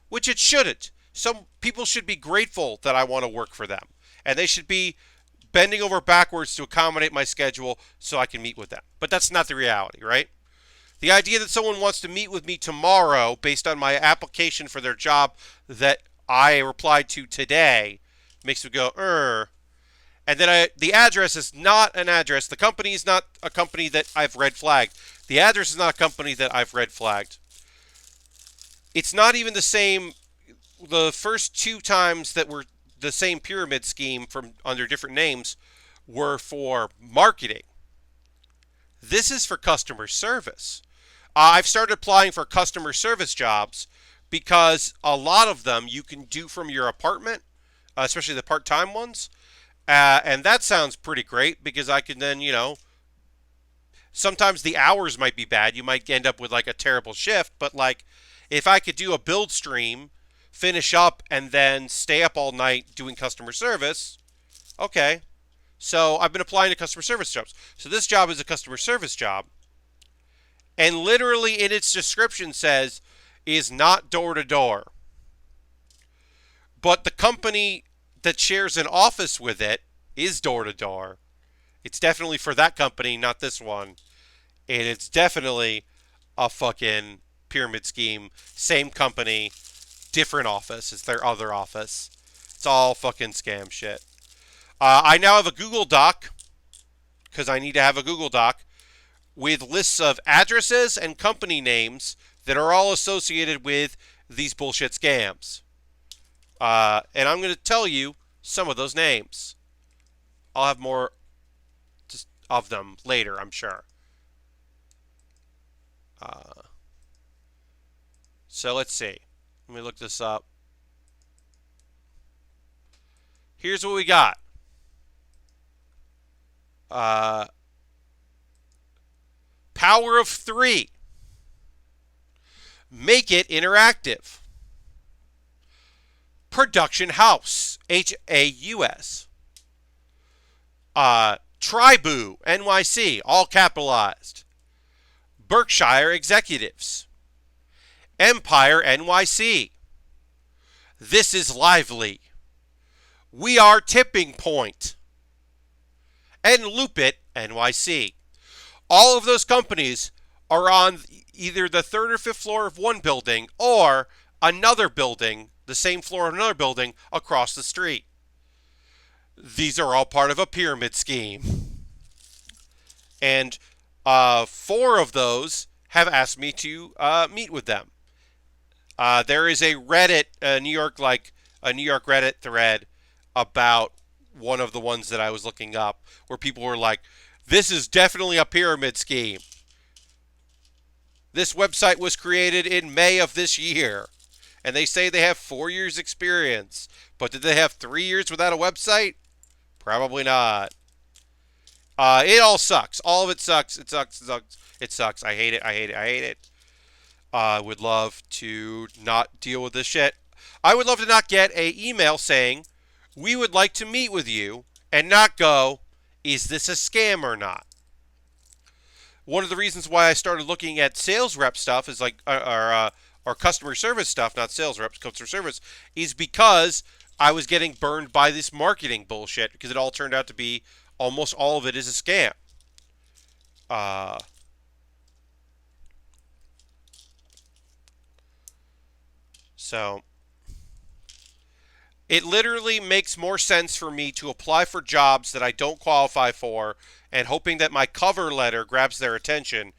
which it shouldn't. Some people should be grateful that I want to work for them. And they should be bending over backwards to accommodate my schedule so I can meet with them. But that's not the reality, right? The idea that someone wants to meet with me tomorrow based on my application for their job that I replied to today makes me go, And then the address is not an address. The company is not a company that I've red flagged. The address is not a company that I've red flagged. It's not even the same. The first two times that were the same pyramid scheme from under different names were for marketing. This is for customer service. I've started applying for customer service jobs because a lot of them you can do from your apartment, especially the part-time ones. And that sounds pretty great because I can then, sometimes the hours might be bad. You might end up with like a terrible shift. But like if I could do a build stream, finish up, and then stay up all night doing customer service, okay. So I've been applying to customer service jobs. So this job is a customer service job. And literally in its description says, is not door to door. But the company that shares an office with it is door to door. It's definitely for that company, not this one. And it's definitely a fucking pyramid scheme. Same company, different office. It's their other office. It's all fucking scam shit. I now have a Google Doc, because I need to have a Google Doc, with lists of addresses and company names that are all associated with these bullshit scams. And I'm going to tell you some of those names. I'll have more of them later, I'm sure. So let's see. Let me look this up. Here's what we got. Power of 3. Make it interactive. Production House, HAUS. Tribu, NYC, all capitalized. Berkshire Executives. Empire, NYC. This is Lively. We Are Tipping Point. And Loopit, NYC. All of those companies are on either the third or fifth floor of one building or another building, the same floor of another building across the street. These are all part of a pyramid scheme. And 4 of those have asked me to meet with them. There is a Reddit, a New York Reddit thread about one of the ones that I was looking up where people were like, this is definitely a pyramid scheme. This website was created in May of this year. And they say they have 4 years experience. But did they have 3 years without a website? Probably not. It all sucks. All of it sucks. It sucks. It sucks. It sucks. I hate it. I hate it. I hate it. I would love to not deal with this shit. I would love to not get an email saying, we would like to meet with you, and not go, is this a scam or not? One of the reasons why I started looking at sales rep stuff is like, or customer service stuff, not sales reps, customer service, is because I was getting burned by this marketing bullshit because it all turned out to be, almost all of it is a scam. So it literally makes more sense for me to apply for jobs that I don't qualify for and hoping that my cover letter grabs their attention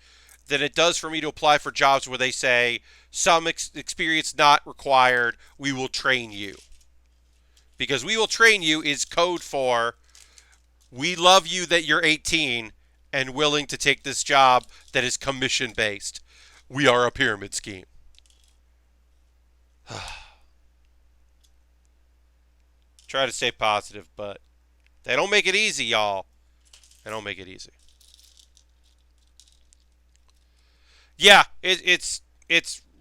than it does for me to apply for jobs where they say some experience not required, we will train you. Because we will train you is code for we love you that you're 18 and willing to take this job that is commission based. We are a pyramid scheme. Try to stay positive, but they don't make it easy, y'all. They don't make it easy. Yeah, it's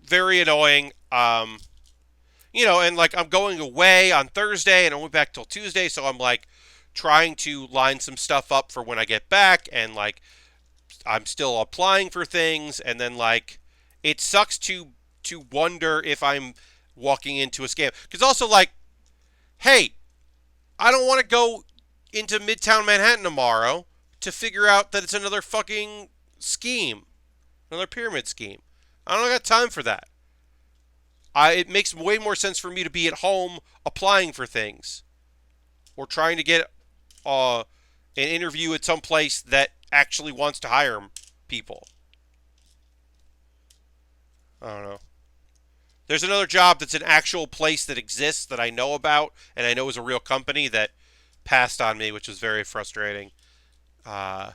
very annoying. And like I'm going away on Thursday and I went back till Tuesday, so I'm like trying to line some stuff up for when I get back, and like I'm still applying for things, and then like it sucks to wonder if I'm walking into a scam. Because also like, hey, I don't want to go into Midtown Manhattan tomorrow to figure out that it's another fucking scheme, another pyramid scheme. I don't got time for that. It makes way more sense for me to be at home applying for things or trying to get an interview at some place that actually wants to hire people. I don't know. There's another job that's an actual place that exists that I know about and I know is a real company that passed on me, which was very frustrating. Uh,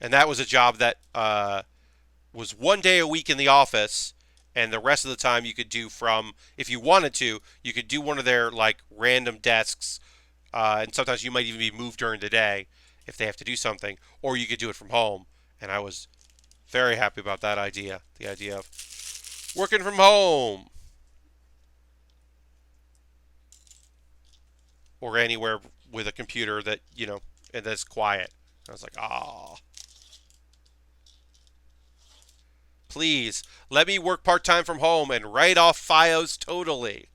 and that was a job that was 1 day a week in the office, and the rest of the time you could do from, if you wanted to, you could do one of their like random desks, and sometimes you might even be moved during the day if they have to do something, or you could do it from home. And I was very happy about that idea, the idea of working from home or anywhere with a computer that and that's quiet. I was like, ah. Please, let me work part-time from home and write off FIOS totally.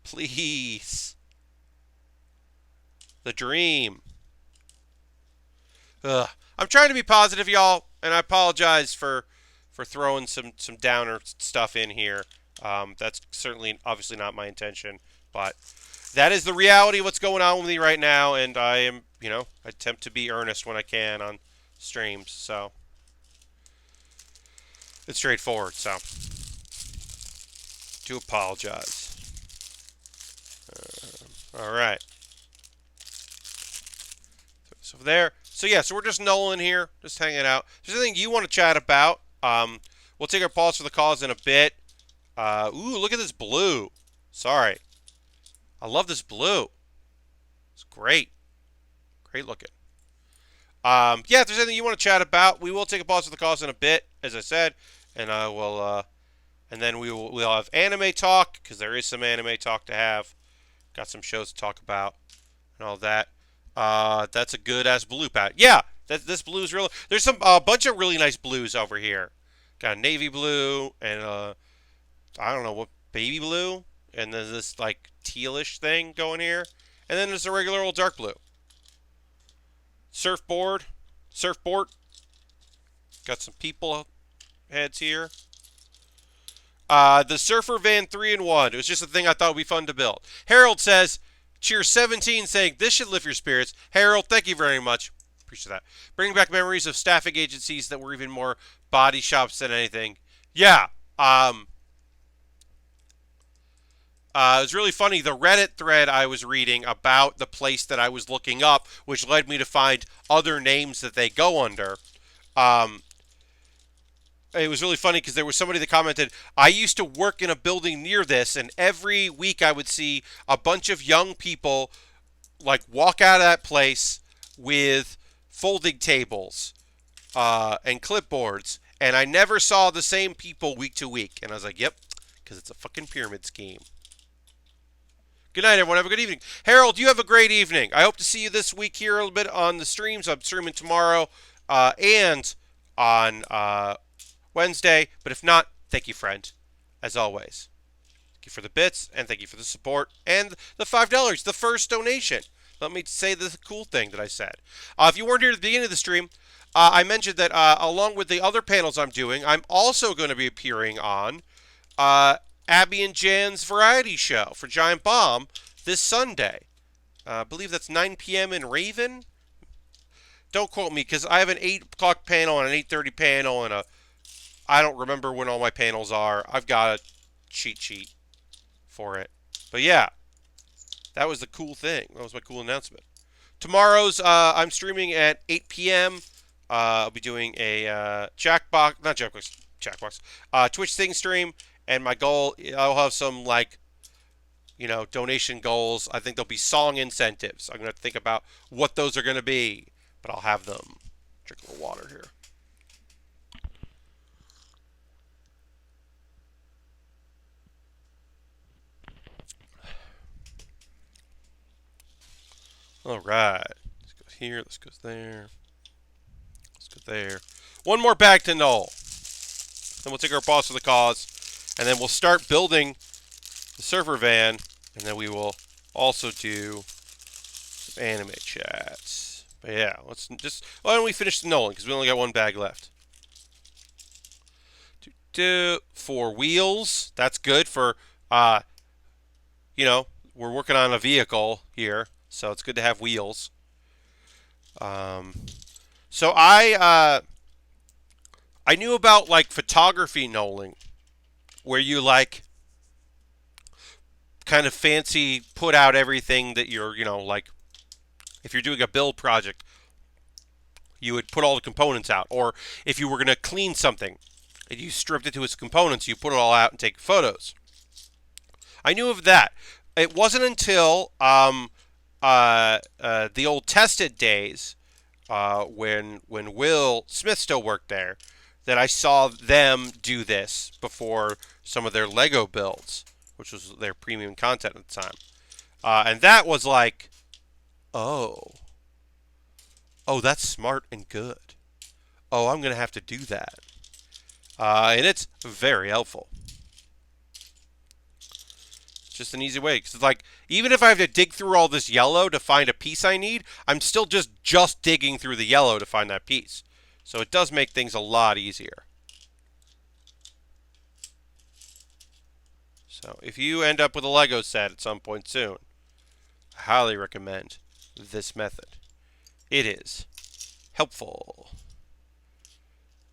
Please. The dream. Ugh. I'm trying to be positive, y'all, and I apologize for throwing some downer stuff in here. That's certainly, obviously not my intention, but that is the reality of what's going on with me right now, and I am, I attempt to be earnest when I can on streams, so it's straightforward, so do apologize. All right. So there. So yeah, so we're just nulling here, just hanging out. If there's anything you want to chat about, we'll take our pause for the calls in a bit. Ooh, look at this blue. Sorry. I love this blue. It's great. Great looking. Yeah, if there's anything you want to chat about, we will take a pause for the calls in a bit, as I said, and I will, and then we'll have anime talk, because there is some anime talk to have. Got some shows to talk about and all that. That's a good ass blue pat. Yeah, this blue is real. There's a bunch of really nice blues over here. Got a navy blue and I don't know what, baby blue, and then this like tealish thing going here, and then there's a regular old dark blue. Surfboard. Got some people heads here. The Surfer Van 3-in-1. It was just a thing I thought would be fun to build. Harold says, Cheer 17, saying, this should lift your spirits. Harold, thank you very much. Appreciate that. Bringing back memories of staffing agencies that were even more body shops than anything. Yeah. It was really funny. The Reddit thread I was reading about the place that I was looking up, which led me to find other names that they go under. It was really funny because there was somebody that commented, I used to work in a building near this, and every week I would see a bunch of young people like walk out of that place with folding tables and clipboards, and I never saw the same people week to week. And I was like, yep, because it's a fucking pyramid scheme. Good night, everyone. Have a good evening. Harold, you have a great evening. I hope to see you this week here a little bit on the streams. I'm streaming tomorrow and on Wednesday, but if not, thank you, friend, as always. Thank you for the bits, and thank you for the support, and the $5, the first donation. let me say the cool thing that I said. If you weren't here at the beginning of the stream, I mentioned that along with the other panels I'm doing, I'm also going to be appearing on Abby and Jan's variety show for Giant Bomb this Sunday. I believe that's 9 p.m. in Raven. Don't quote me, because I have an 8 o'clock panel and an 8:30 panel, and I don't remember when all my panels are. I've got a cheat sheet for it. But yeah, that was the cool thing. That was my cool announcement. Tomorrow's, I'm streaming at 8 p.m. I'll be doing a Jackbox, Twitch thing stream, and my goal, I'll have some, like, donation goals. I think there'll be song incentives. I'm going to think about what those are going to be, but I'll have them. Drink a little water here. All right. Let's go here. Let's go there. Let's go there. One more bag to Null. Then we'll take our boss to the cause, and then we'll start building the server van, and then we will also do some anime chats. But yeah, why don't we finish the Nolan, because we only got one bag left. For wheels, that's good for, we're working on a vehicle here, so it's good to have wheels. So I knew about, like, photography Nolan, where you, like, kind of fancy put out everything that you're, like, if you're doing a build project, you would put all the components out. Or if you were going to clean something and you stripped it to its components, you put it all out and take photos. I knew of that. It wasn't until the old Tested days, when Will Smith still worked there, that I saw them do this before some of their Lego builds, which was their premium content at the time. And that was like, oh, that's smart and good. Oh, I'm going to have to do that. And it's very helpful. It's just an easy way. Because it's like, even if I have to dig through all this yellow to find a piece I need, I'm still just digging through the yellow to find that piece. So it does make things a lot easier. So if you end up with a Lego set at some point soon, I highly recommend this method. It is helpful.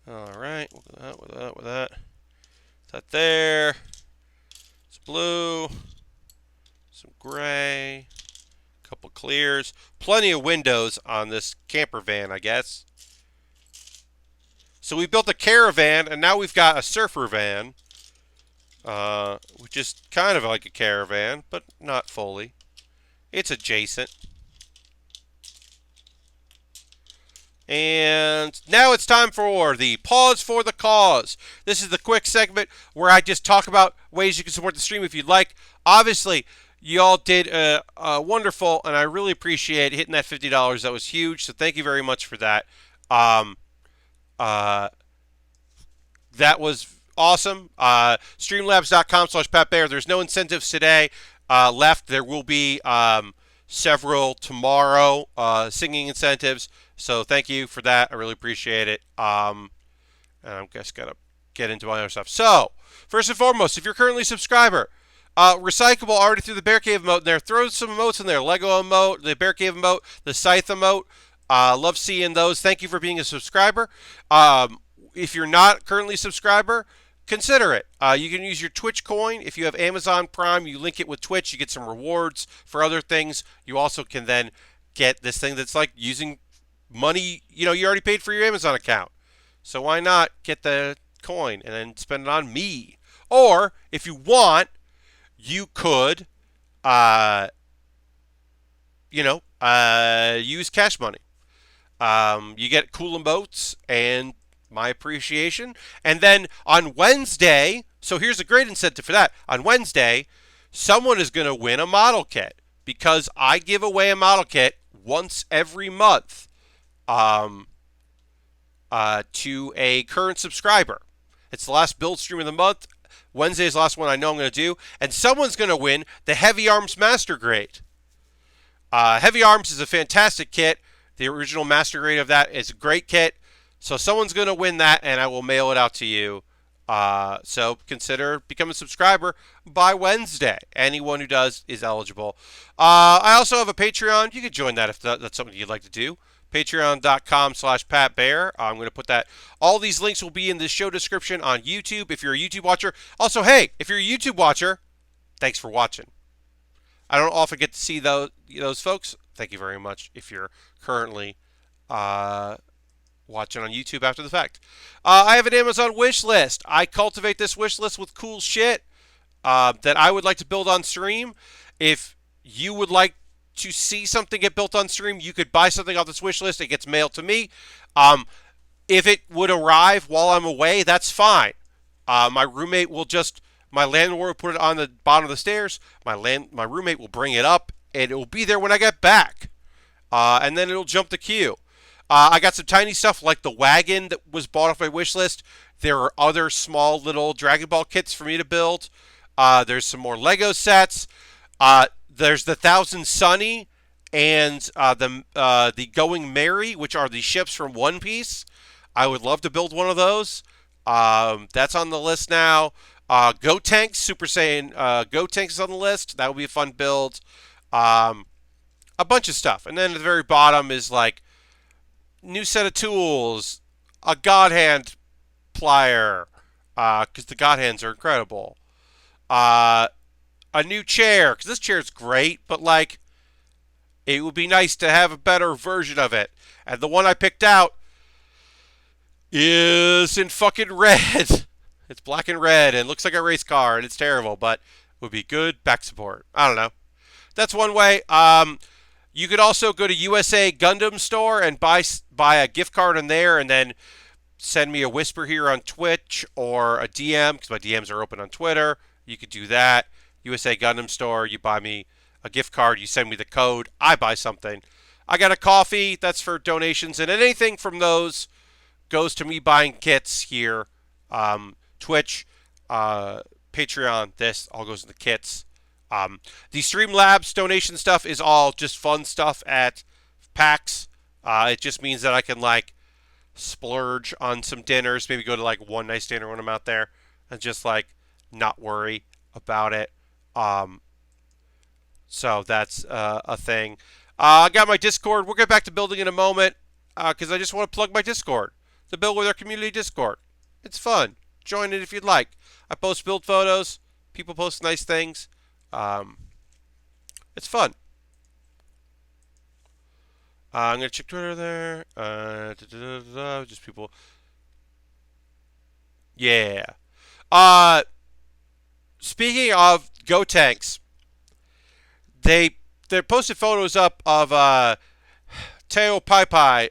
Alright, with that. That there. It's blue. Some gray. A couple clears. Plenty of windows on this camper van, I guess. So we built a caravan, and now we've got a surfer van. Which is kind of like a caravan, but not fully. It's adjacent. And now it's time for the Pause for the Cause. This is the quick segment where I just talk about ways you can support the stream if you'd like. Obviously, you all did wonderful, and I really appreciate hitting that $50. That was huge, so thank you very much for that. That was awesome. Streamlabs.com/PatBaer. There's no incentives today left. There will be several tomorrow singing incentives. So thank you for that. I really appreciate it. And I'm just going to get into my other stuff. So, first and foremost, if you're currently a subscriber, Recyclable already threw the Bear Cave emote in there. Throw some emotes in there. Lego emote, the Bear Cave emote, the Scythe emote. Love seeing those. Thank you for being a subscriber. If you're not currently a subscriber, consider it. You can use your Twitch coin. If you have Amazon Prime, you link it with Twitch. You get some rewards for other things. You also can then get this thing that's like using money. You already paid for your Amazon account. So why not get the coin and then spend it on me? Or, if you want, you could, use cash money. You get cool emotes and my appreciation. And then on Wednesday, so here's a great incentive for that. On Wednesday, someone is going to win a model kit because I give away a model kit once every month to a current subscriber. It's the last build stream of the month. Wednesday is the last one I know I'm going to do. And someone's going to win the Heavy Arms Master Grade. Heavy Arms is a fantastic kit. The original Master Grade of that is a great kit. So someone's going to win that, and I will mail it out to you. So consider becoming a subscriber by Wednesday. Anyone who does is eligible. I also have a Patreon. You can join that if that's something you'd like to do. Patreon.com/PatBaer. I'm going to put that. All these links will be in the show description on YouTube if you're a YouTube watcher. Also, hey, if you're a YouTube watcher, thanks for watching. I don't often get to see those folks. Thank you very much if you're currently watching on YouTube after the fact. I have an Amazon wish list. I cultivate this wish list with cool shit that I would like to build on stream. If you would like to see something get built on stream, you could buy something off this wish list. It gets mailed to me. If it would arrive while I'm away, that's fine. My roommate will just, my landlord will put it on the bottom of the stairs. My roommate will bring it up, and it will be there when I get back. And then it'll jump the queue. I got some tiny stuff like the Wagon that was bought off my wish list. There are other small little Dragon Ball kits for me to build. There's some more Lego sets. There's the Thousand Sunny and the Going Merry, which are the ships from One Piece. I would love to build one of those. That's on the list now. Gotenks, Super Saiyan Gotenks is on the list. That would be a fun build. A bunch of stuff. And then at the very bottom is like new set of tools, a God Hand plier, because the God Hands are incredible. A new chair, because this chair is great, but like, it would be nice to have a better version of it. And the one I picked out is in fucking red. It's black and red, and it looks like a race car, and it's terrible, but would be good back support. I don't know. That's one way. You could also go to USA Gundam store and buy a gift card in there, and then send me a whisper here on Twitch or a DM, because my DMs are open on Twitter. You could do that. USA Gundam store, you buy me a gift card, you send me the code, I buy something. I got a coffee, that's for donations, and anything from those goes to me buying kits here. Twitch, Patreon, this all goes in the kits. The Streamlabs donation stuff is all just fun stuff at PAX. It just means that I can like splurge on some dinners, maybe go to like one nice dinner when I'm out there, and just like not worry about it. So that's a thing. I got my Discord. We'll get back to building in a moment because I just want to plug my Discord. The Build With Our Community Discord. It's fun. Join it if you'd like. I post build photos. People post nice things. It's fun. I'm going to check Twitter there. Just people. Yeah. Speaking of Gotenks, they posted photos up of Teo Pai Pai,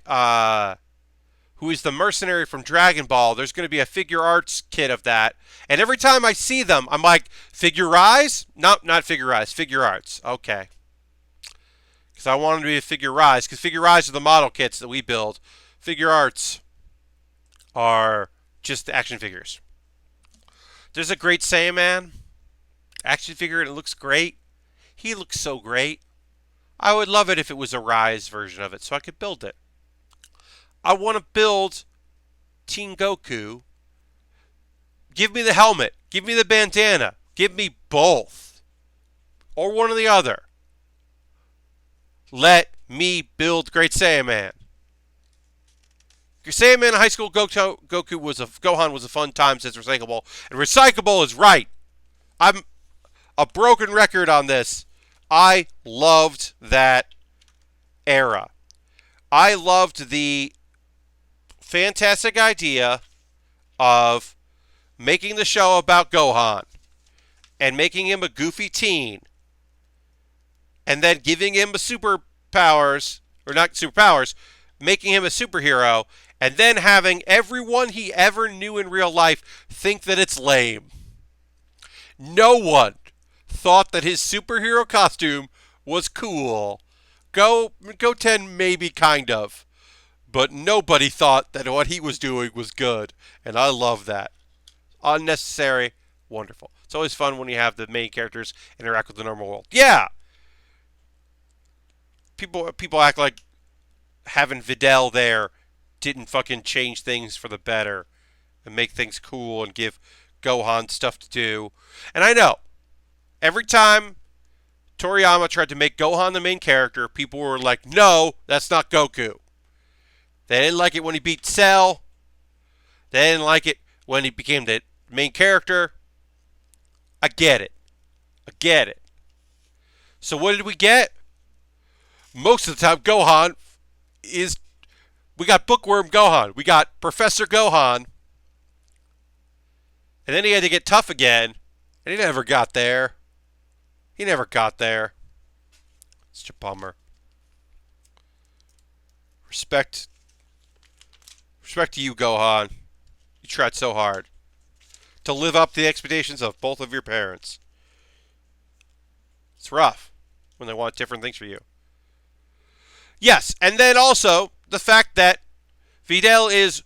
who is the mercenary from Dragon Ball. There's going to be a figure arts kit of that. And every time I see them, I'm like, Figure-Rise? No, not Figure-Rise, Figure Arts. Okay. Because I want them to be a Figure-Rise, because Figure-Rise are the model kits that we build. Figure Arts are just the action figures. There's a great Saiyaman action figure, and it looks great. He looks so great. I would love it if it was a Rise version of it, so I could build it. I want to build Teen Goku. Give me the helmet. Give me the bandana. Give me both. Or one or the other. Let me build Great Saiyaman. Saiyaman in high school Gohan was a fun time since recyclable. And recyclable is right. I'm a broken record on this. I loved that era. I loved the fantastic idea of making the show about Gohan and making him a goofy teen and then giving him a superpowers, or not superpowers, making him a superhero, and then having everyone he ever knew in real life think that it's lame. No one thought that his superhero costume was cool. Goten maybe kind of. But nobody thought that what he was doing was good. And I love that. Unnecessary. Wonderful. It's always fun when you have the main characters interact with the normal world. Yeah! people act like having Videl there didn't fucking change things for the better and make things cool and give Gohan stuff to do. And I know every time Toriyama tried to make Gohan the main character, people were like, "No, that's not Goku." They didn't like it when he beat Cell. They didn't like it when he became the main character. I get it. I get it. So what did we get? Most of the time, Gohan is... We got Bookworm Gohan. We got Professor Gohan. And then he had to get tough again. And he never got there. He never got there. It's a bummer. Respect to you, Gohan. You tried so hard to live up to the expectations of both of your parents. It's rough when they want different things for you. Yes, and then also the fact that Videl is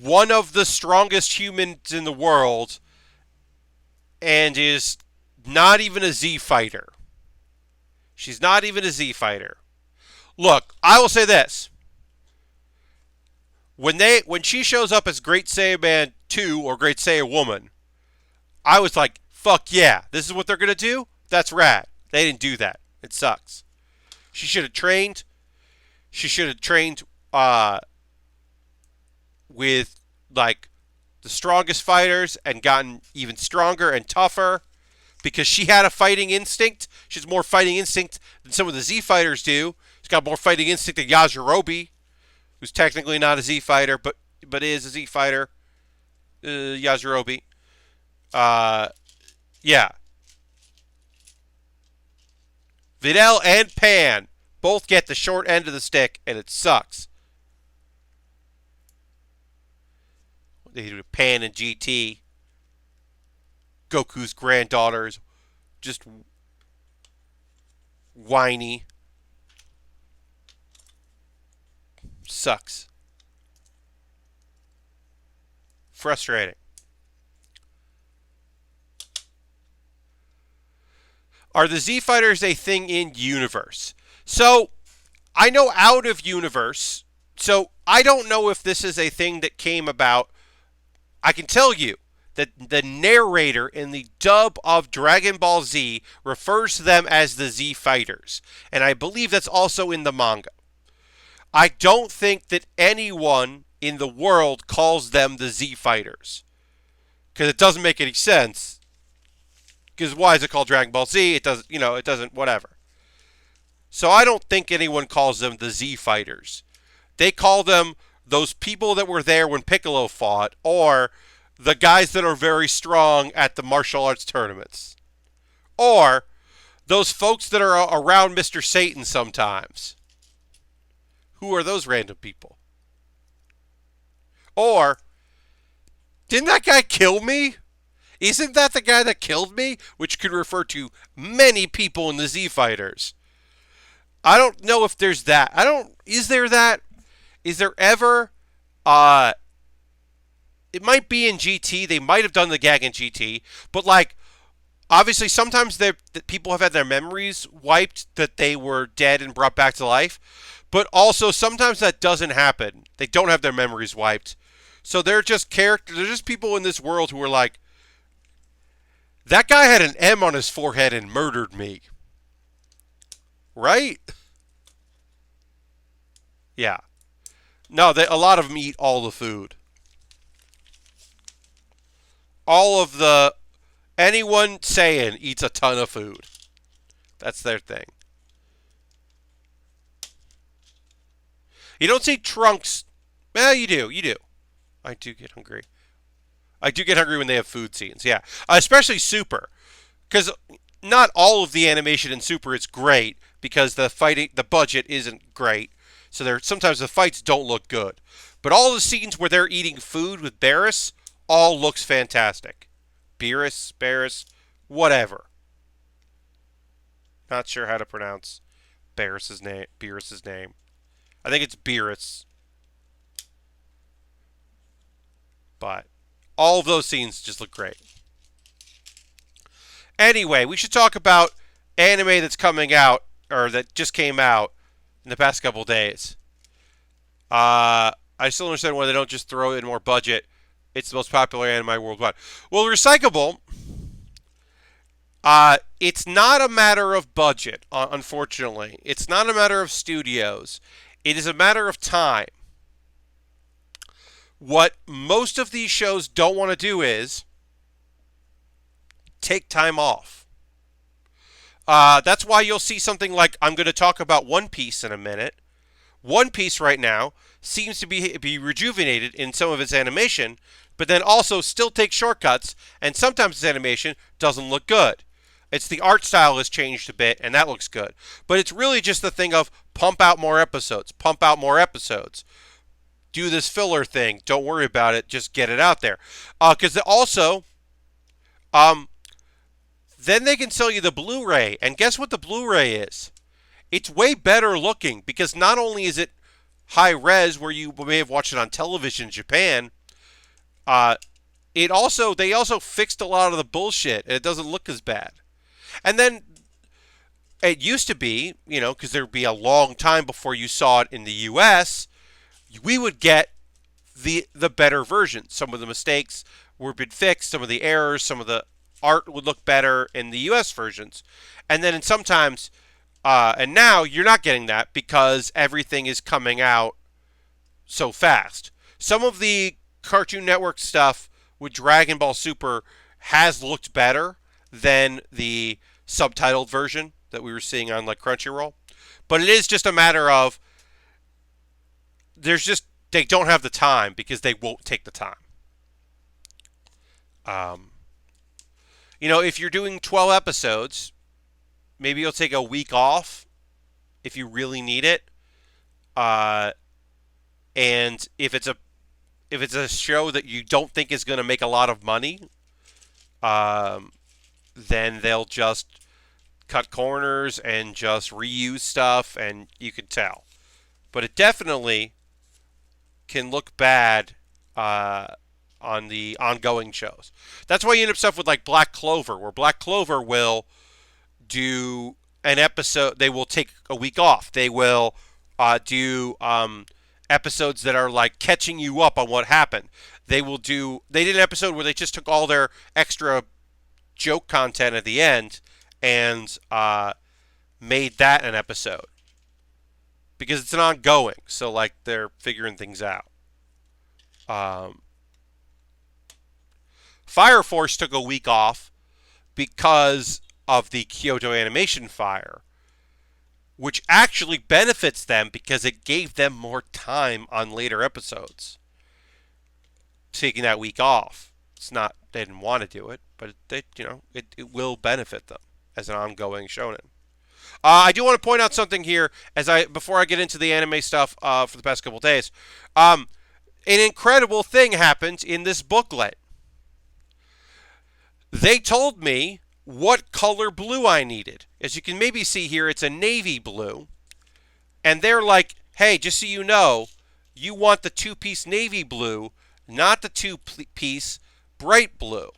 one of the strongest humans in the world and is not even a Z fighter. She's not even a Z fighter. Look, I will say this. When she shows up as Great Saiyaman 2 or Great Saiyan Woman, I was like, fuck yeah, this is what they're going to do? That's rad. They didn't do that. It sucks. She should have trained. She should have trained with, like, the strongest fighters and gotten even stronger and tougher because she had a fighting instinct. She has more fighting instinct than some of the Z fighters do. She's got more fighting instinct than Yajirobe, who's technically not a Z fighter, but is a Z fighter. Yajirobe. Yeah. Videl and Pan both get the short end of the stick, and it sucks. They do Pan and GT. Goku's granddaughter is just whiny. Sucks. Frustrating. Are the Z Fighters a thing in universe? So, I know out of universe, so I don't know if this is a thing that came about. I can tell you that the narrator in the dub of Dragon Ball Z refers to them as the Z Fighters, and I believe that's also in the manga. I don't think that anyone in the world calls them the Z Fighters, because it doesn't make any sense. Because why is it called Dragon Ball Z? It doesn't, it doesn't, whatever. So I don't think anyone calls them the Z Fighters. They call them those people that were there when Piccolo fought, or the guys that are very strong at the martial arts tournaments. Or those folks that are around Mr. Satan sometimes. Who are those random people? Or, didn't that guy kill me? Isn't that the guy that killed me? Which could refer to many people in the Z Fighters. I don't know if there's that. Is there that? Is there ever, it might be in GT. They might have done the gag in GT. But, like, obviously sometimes people have had their memories wiped that they were dead and brought back to life. But also sometimes that doesn't happen. They don't have their memories wiped. So they're just characters. They're just people in this world who are like, that guy had an M on his forehead and murdered me. Right? Yeah. No, a lot of them eat all the food. Anyone Saiyan eats a ton of food. That's their thing. You don't see Trunks. Well, you do. I do get hungry. I do get hungry when they have food scenes, yeah. Especially Super. Because not all of the animation in Super is great, because the budget isn't great. So sometimes the fights don't look good. But all the scenes where they're eating food with Barris, all looks fantastic. Barris, whatever. Not sure how to pronounce Barris's name. I think it's Beerus. But all of those scenes just look great. Anyway, we should talk about anime that's coming out or that just came out in the past couple days. I still understand why they don't just throw in more budget. It's the most popular anime worldwide. Well, Recyclable, it's not a matter of budget, unfortunately. It's not a matter of studios. It is a matter of time. What most of these shows don't want to do is take time off. That's why you'll see something like, I'm going to talk about One Piece in a minute. One Piece right now seems to be rejuvenated in some of its animation, but then also still takes shortcuts, and sometimes its animation doesn't look good. It's the art style has changed a bit, and that looks good. But it's really just the thing of pump out more episodes, pump out more episodes. Do this filler thing. Don't worry about it. Just get it out there. Because also, um, then they can sell you the Blu-ray, and guess what the Blu-ray is? It's way better looking because not only is it high res, where you may have watched it on television in Japan, they also fixed a lot of the bullshit, and it doesn't look as bad. And then it used to be, because there'd be a long time before you saw it in the U.S., we would get the better version. Some of the mistakes were been fixed, some of the errors, some of the art would look better in the U.S. versions. And then sometimes, and now you're not getting that because everything is coming out so fast. Some of the Cartoon Network stuff with Dragon Ball Super has looked better than the subtitled version that we were seeing on like Crunchyroll. But it is just a matter of they don't have the time because they won't take the time. Um, if you're doing 12 episodes, maybe you'll take a week off if you really need it. And if it's a show that you don't think is going to make a lot of money, then they'll just cut corners and just reuse stuff, and you can tell. But it definitely can look bad on the ongoing shows. That's why you end up stuff with like Black Clover, where Black Clover will do an episode. They will take a week off. They will do episodes that are like catching you up on what happened. They did an episode where they just took all their extra joke content at the end and made that an episode. Because it's an ongoing, so like they're figuring things out. Fire Force took a week off because of the Kyoto Animation fire, which actually benefits them because it gave them more time on later episodes. Taking that week off, it's not they didn't want to do it, but it will benefit them as an ongoing shonen. I do want to point out something here before I get into the anime stuff for the past couple days. An incredible thing happened in this booklet. They told me what color blue I needed. As you can maybe see here, it's a navy blue. And they're like, hey, just so you know, you want the two-piece navy blue, not the two-piece bright blue.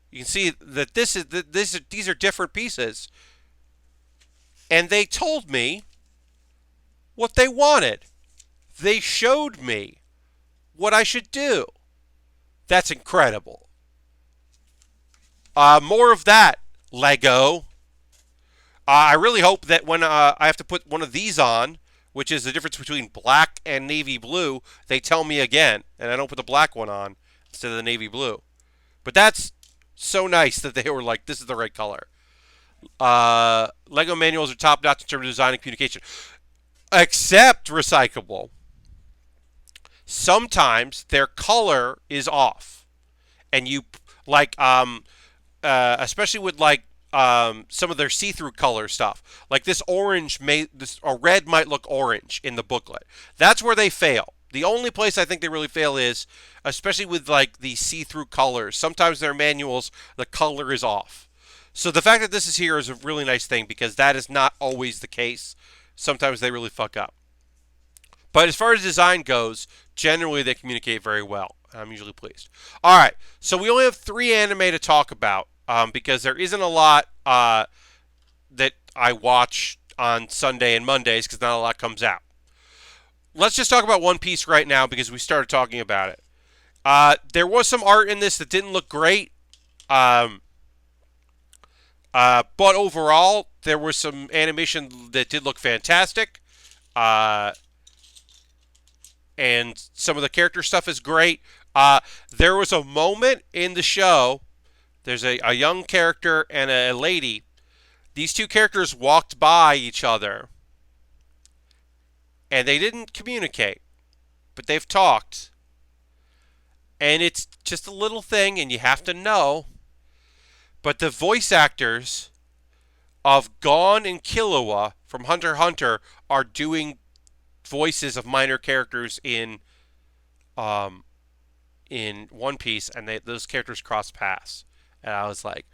You can see that these are different pieces. And they told me what they wanted. They showed me what I should do. That's incredible. More of that, Lego. I really hope that when I have to put one of these on, which is the difference between black and navy blue, they tell me again, and I don't put the black one on instead of the navy blue. But that's so nice that they were like, this is the right color. Lego manuals are top-notch in terms of design and communication. Except Recyclable. Sometimes their color is off. And you, like, especially with, like, some of their see-through color stuff. Like this red might look orange in the booklet. That's where they fail. The only place I think they really fail is, especially with like the see-through colors. Sometimes their manuals, the color is off. So the fact that this is here is a really nice thing because that is not always the case. Sometimes they really fuck up. But as far as design goes, generally they communicate very well. I'm usually pleased. All right, so we only have 3 anime to talk about because there isn't a lot that I watch on Sunday and Mondays because not a lot comes out. Let's just talk about One Piece right now because we started talking about it. There was some art in this that didn't look great, um, but overall there was some animation that did look fantastic, uh, and some of the character stuff is great. There was a moment in the show. There's a young character and a lady. These two characters walked by each other, and they didn't communicate, but they've talked. And it's just a little thing, and you have to know. But the voice actors of Gon and Killua from Hunter x Hunter are doing voices of minor characters um, in One Piece, and those characters cross paths. And I was like,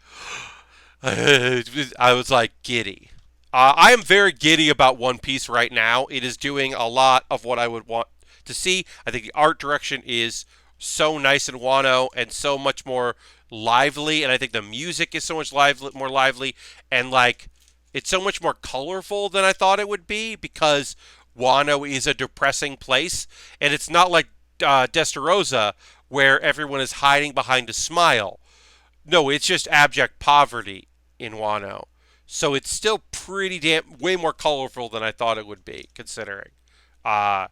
I was like giddy. I am very giddy about One Piece right now. It is doing a lot of what I would want to see. I think the art direction is so nice in Wano and so much more lively, and I think the music is so much more lively, and like it's so much more colorful than I thought it would be because Wano is a depressing place, and it's not like Destarosa where everyone is hiding behind a smile. No, it's just abject poverty in Wano. So it's still pretty way more colorful than I thought it would be, considering. Uh,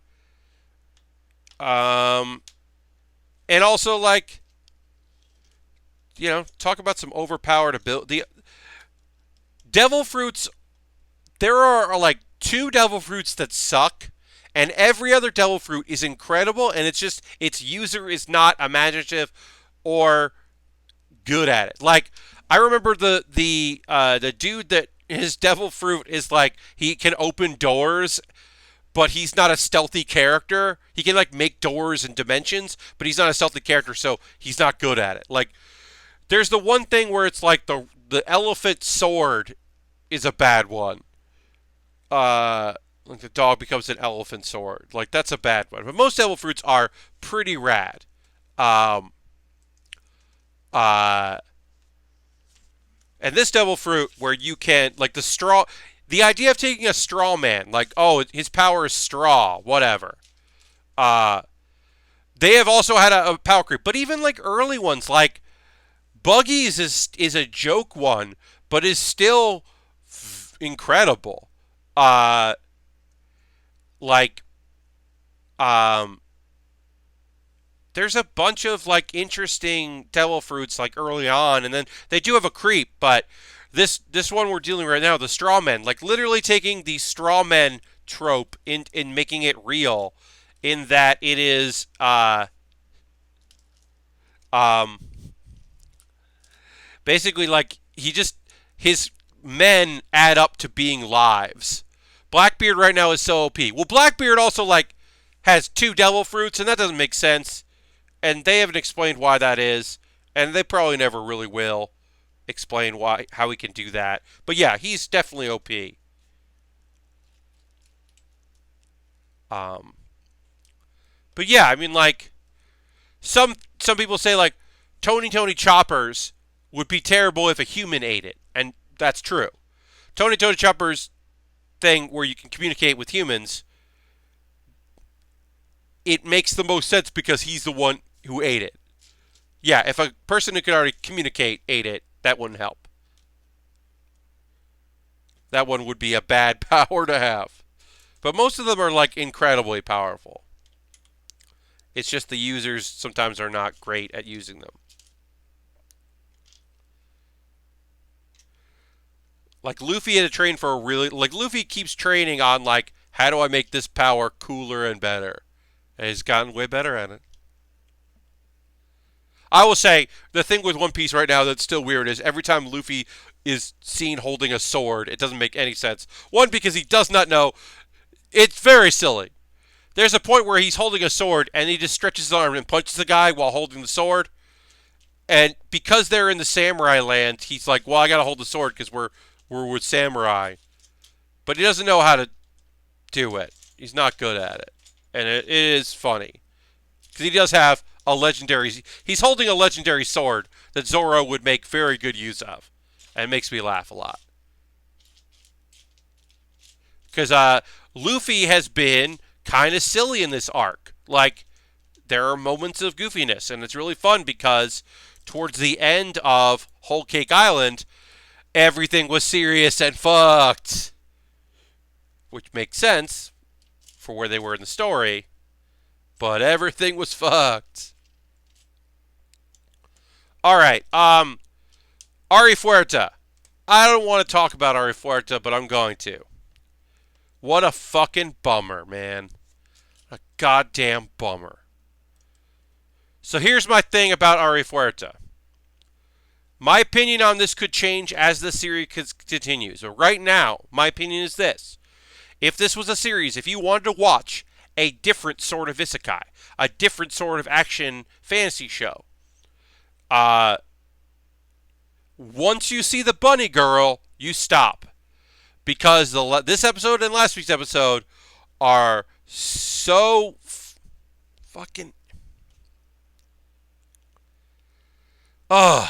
um, and also, like, talk about some overpowered ability. The devil fruits, there are like two devil fruits that suck, and every other devil fruit is incredible, and it's just its user is not imaginative or good at it. Like, I remember the dude that his devil fruit is like he can open doors, but he's not a stealthy character. He can like make doors and dimensions, but he's not a stealthy character, so he's not good at it. Like, there's the one thing where it's like the elephant sword is a bad one. Like the dog becomes an elephant sword. Like, that's a bad one. But most devil fruits are pretty rad. Um, uh, and this devil fruit where you can like the idea of taking a straw man, like, oh, his power is straw, whatever. Uh, they have also had a power creep, but even like early ones, like Buggy's is a joke one, but is still incredible. Uh, like, um, there's a bunch of like interesting devil fruits like early on, and then they do have a creep, but this one we're dealing with right now, the straw men, like literally taking the straw men trope in making it real, in that it is um basically like his men add up to being lives. Blackbeard right now is so OP. Well, Blackbeard also like has two devil fruits, and that doesn't make sense. And they haven't explained why that is, and they probably never really will explain how he can do that. But yeah, he's definitely OP. Um, but yeah, I mean, like some people say like Tony Choppers would be terrible if a human ate it, and that's true. Tony Choppers thing where you can communicate with humans, it makes the most sense because he's the one who ate it. Yeah, if a person who could already communicate ate it, that wouldn't help. That one would be a bad power to have. But most of them are like incredibly powerful. It's just the users sometimes are not great at using them. Like Luffy had to train for Luffy keeps training on like, how do I make this power cooler and better? And he's gotten way better at it. I will say, the thing with One Piece right now that's still weird is every time Luffy is seen holding a sword, it doesn't make any sense. One, because he does not know. It's very silly. There's a point where he's holding a sword and he just stretches his arm and punches the guy while holding the sword. And because they're in the samurai land, he's like, well, I gotta hold the sword because we're with samurai. But he doesn't know how to do it. He's not good at it. And it is funny. Because he does have a legendary... He's holding a legendary sword that Zoro would make very good use of. And it makes me laugh a lot. Because Luffy has been kind of silly in this arc. Like, there are moments of goofiness, and it's really fun because towards the end of Whole Cake Island, everything was serious and fucked. Which makes sense for where they were in the story, but everything was fucked. All right, Ari Fuerza. I don't want to talk about Ari Fuerza, but I'm going to. What a fucking bummer, man. A goddamn bummer. So here's my thing about Ari Fuerza. My opinion on this could change as the series continues. But right now, my opinion is this. If this was a series, if you wanted to watch a different sort of isekai, a different sort of action fantasy show, once you see the bunny girl, you stop. Because this episode and last week's episode are so fucking... Ugh.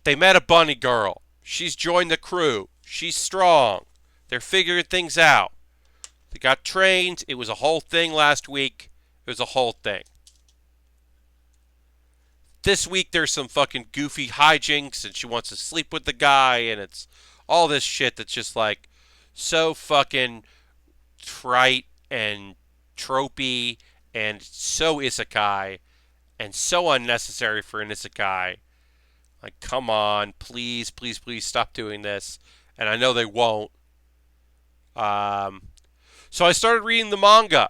They met a bunny girl. She's joined the crew. She's strong. They're figuring things out. They got trained. It was a whole thing last week. It was a whole thing. This week there's some fucking goofy hijinks and she wants to sleep with the guy and it's all this shit that's just like so fucking trite and tropey and so isekai and so unnecessary for an isekai. Like, come on, please, please, please stop doing this. And I know they won't. So I started reading the manga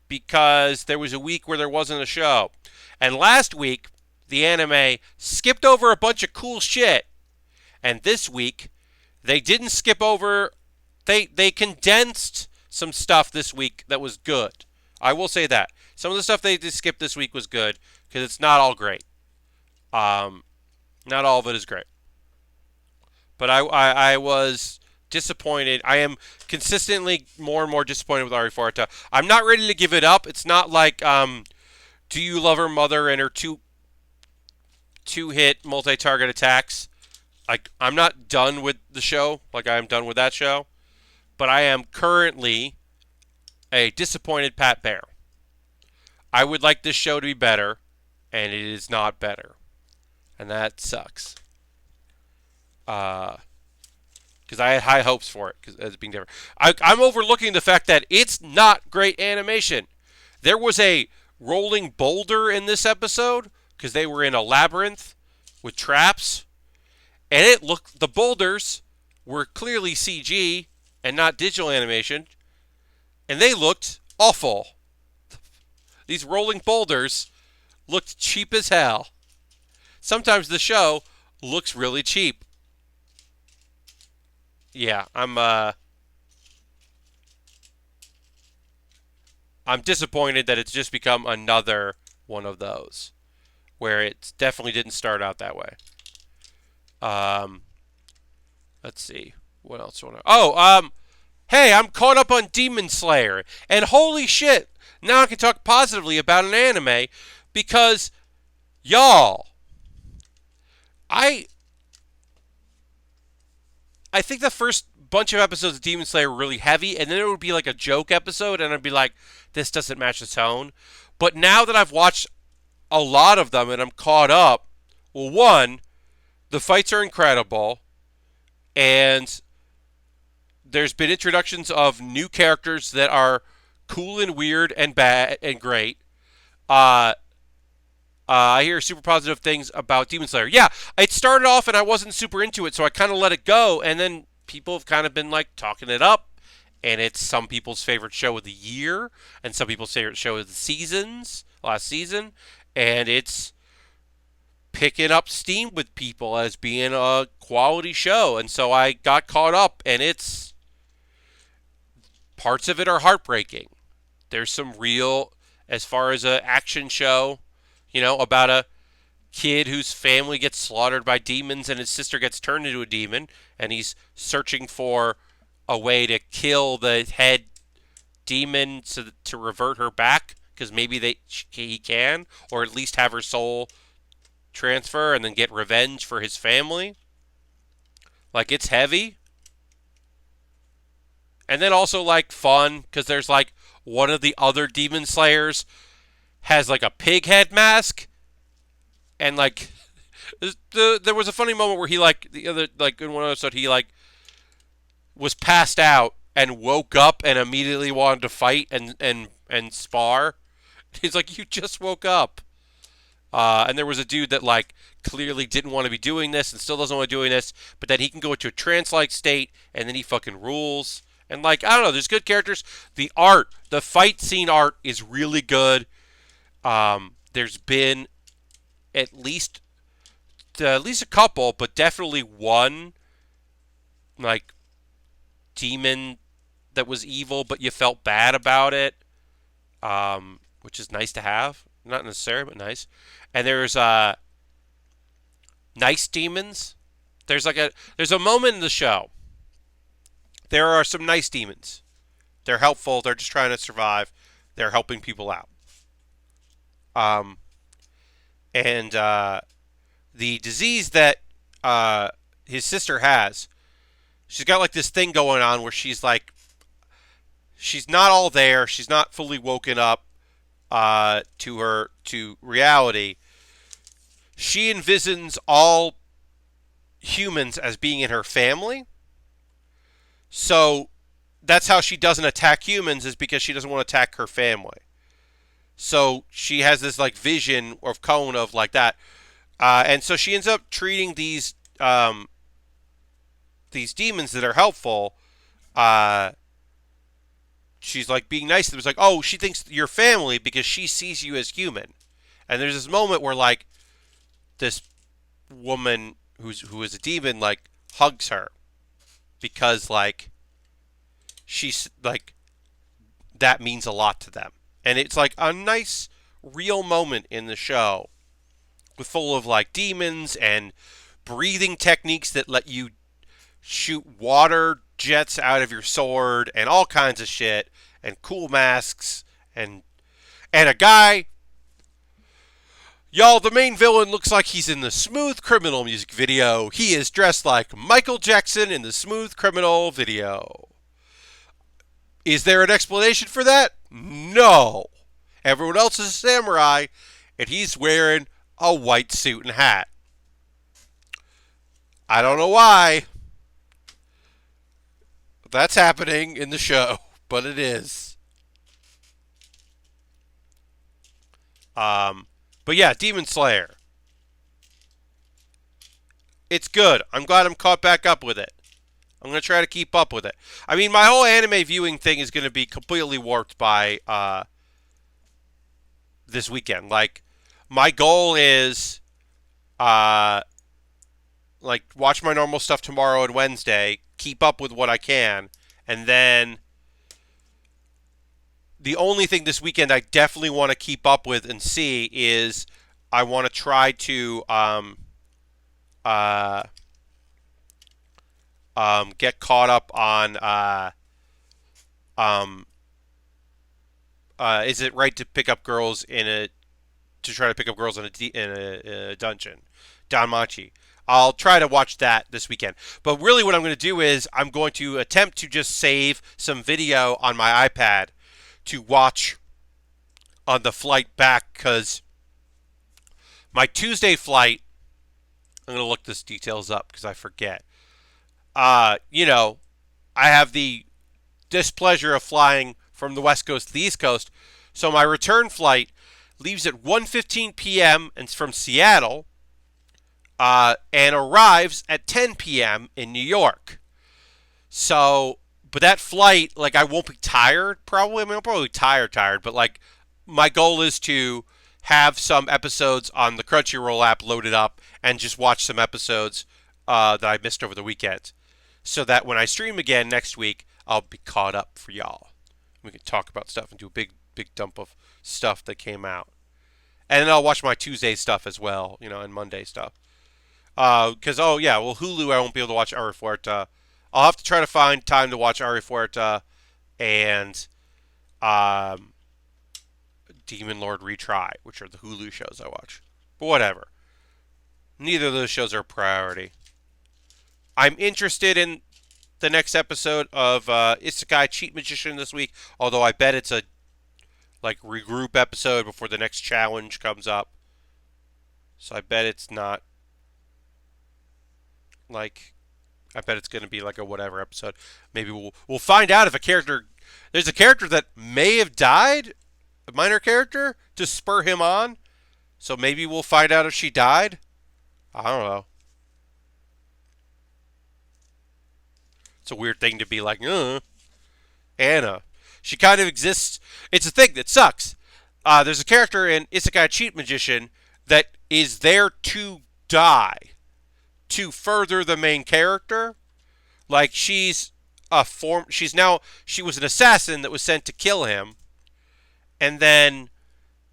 because there was a week where there wasn't a show. And last week, the anime skipped over a bunch of cool shit. And this week, they didn't skip over... They condensed some stuff this week that was good. I will say that. Some of the stuff they did skip this week was good because it's not all great. Not all of it is great. But I was disappointed. I am consistently more and more disappointed with Ari Fuerza. I'm not ready to give it up. It's not like Do You Love Her Mother and her two-hit multi-target attacks. Like, I'm not done with the show. Like, I am done with that show. But I am currently a disappointed Pat Baer. I would like this show to be better, and it is not better. And that sucks. Because I had high hopes for it, as being different. I'm overlooking the fact that it's not great animation. There was a rolling boulder in this episode, because they were in a labyrinth with traps. And the boulders were clearly CG and not digital animation. And they looked awful. These rolling boulders looked cheap as hell. Sometimes the show looks really cheap. Yeah, I'm disappointed that it's just become another one of those where it definitely didn't start out that way. Let's see. What else do I know? Hey, I'm caught up on Demon Slayer. And holy shit, now I can talk positively about an anime because, y'all, I think the first bunch of episodes of Demon Slayer were really heavy, and then it would be like a joke episode, and I'd be like, this doesn't match the tone. But now that I've watched a lot of them and I'm caught up, well, one, the fights are incredible, and there's been introductions of new characters that are cool and weird and bad and great. I hear super positive things about Demon Slayer. Yeah, it started off and I wasn't super into it, so I kind of let it go, and then people have kind of been like talking it up, and it's some people's favorite show of the year, and some people's favorite show of the last season, and it's picking up steam with people as being a quality show, and so I got caught up, and parts of it are heartbreaking. There's some real, as far as an action show, about a kid whose family gets slaughtered by demons and his sister gets turned into a demon, and he's searching for a way to kill the head demon to revert her back, because maybe he can, or at least have her soul transfer and then get revenge for his family. Like, it's heavy. And then also like fun because there's like one of the other demon slayers has like a pig head mask, and like there was a funny moment where he like the other like in one episode he like was passed out and woke up and immediately wanted to fight and spar. He's like, you just woke up. And there was a dude that like clearly didn't want to be doing this and still doesn't want to be doing this, but then he can go into a trance-like state and then he fucking rules. And like I don't know, there's good characters. The art, the fight scene art is really good. There's been at least a couple, but definitely one like demon that was evil, but you felt bad about it, which is nice to have. Not necessary, but nice. And there's nice demons. There's a moment in the show. There are some nice demons. They're helpful. They're just trying to survive. They're helping people out. Um, and the disease that his sister has, she's got like this thing going on where she's not all there. She's not fully woken up to reality. She envisions all humans as being in her family. So that's how she doesn't attack humans, is because she doesn't want to attack her family. So she has this like vision of cone of like that, and so she ends up treating these demons that are helpful. Uh, she's like being nice to them. It's like, oh, she thinks you're family because she sees you as human. And there's this moment where like this woman who is a demon like hugs her because like she's like that means a lot to them. And it's like a nice real moment in the show with full of like demons and breathing techniques that let you shoot water jets out of your sword and all kinds of shit and cool masks and a guy. Y'all, the main villain looks like he's in the Smooth Criminal music video. He is dressed like Michael Jackson in the Smooth Criminal video. Is there an explanation for that? No. Everyone else is a samurai, and he's wearing a white suit and hat. I don't know why that's happening in the show, but it is. But yeah, Demon Slayer. It's good. I'm glad I'm caught back up with it. I'm going to try to keep up with it. I mean, my whole anime viewing thing is going to be completely warped by this weekend. Like, my goal is like watch my normal stuff tomorrow and Wednesday, keep up with what I can, and then the only thing this weekend I definitely want to keep up with and see is I want to try to uh, get caught up on um, is it right to pick up girls in a to try to pick up girls in a dungeon, Danmachi. I'll try to watch that this weekend. But really what I'm going to do is I'm going to attempt to just save some video on my iPad to watch on the flight back, because my Tuesday flight, I'm going to look this details up because I forget. You know, I have the displeasure of flying from the West Coast to the East Coast. So my return flight leaves at 1:15 p.m. and it's from Seattle, and arrives at 10 p.m. in New York. So, but that flight, like, I won't be tired, probably. I mean, I'll probably be tired, but, like, my goal is to have some episodes on the Crunchyroll app loaded up and just watch some episodes that I missed over the weekend, so that when I stream again next week, I'll be caught up for y'all. We can talk about stuff and do a big dump of stuff that came out. And then I'll watch my Tuesday stuff as well, you know, and Monday stuff. Because, oh, yeah, well, Hulu, I won't be able to watch Ari Fuerta. I'll have to try to find time to watch Ari Fuerta and Demon Lord Retry, which are the Hulu shows I watch. But whatever. Neither of those shows are a priority. I'm interested in the next episode of Isekai Cheat Magician this week. Although I bet it's a like regroup episode before the next challenge comes up. So I bet it's not like I bet it's going to be like a whatever episode. Maybe we'll find out if a character there's a character that may have died, a minor character to spur him on. So maybe we'll find out if she died. I don't know. It's a weird thing to be like, Anna. She kind of exists. It's a thing that sucks. There's a character in Isekai Cheat Magician that is there to die, to further the main character. Like she was an assassin that was sent to kill him, and then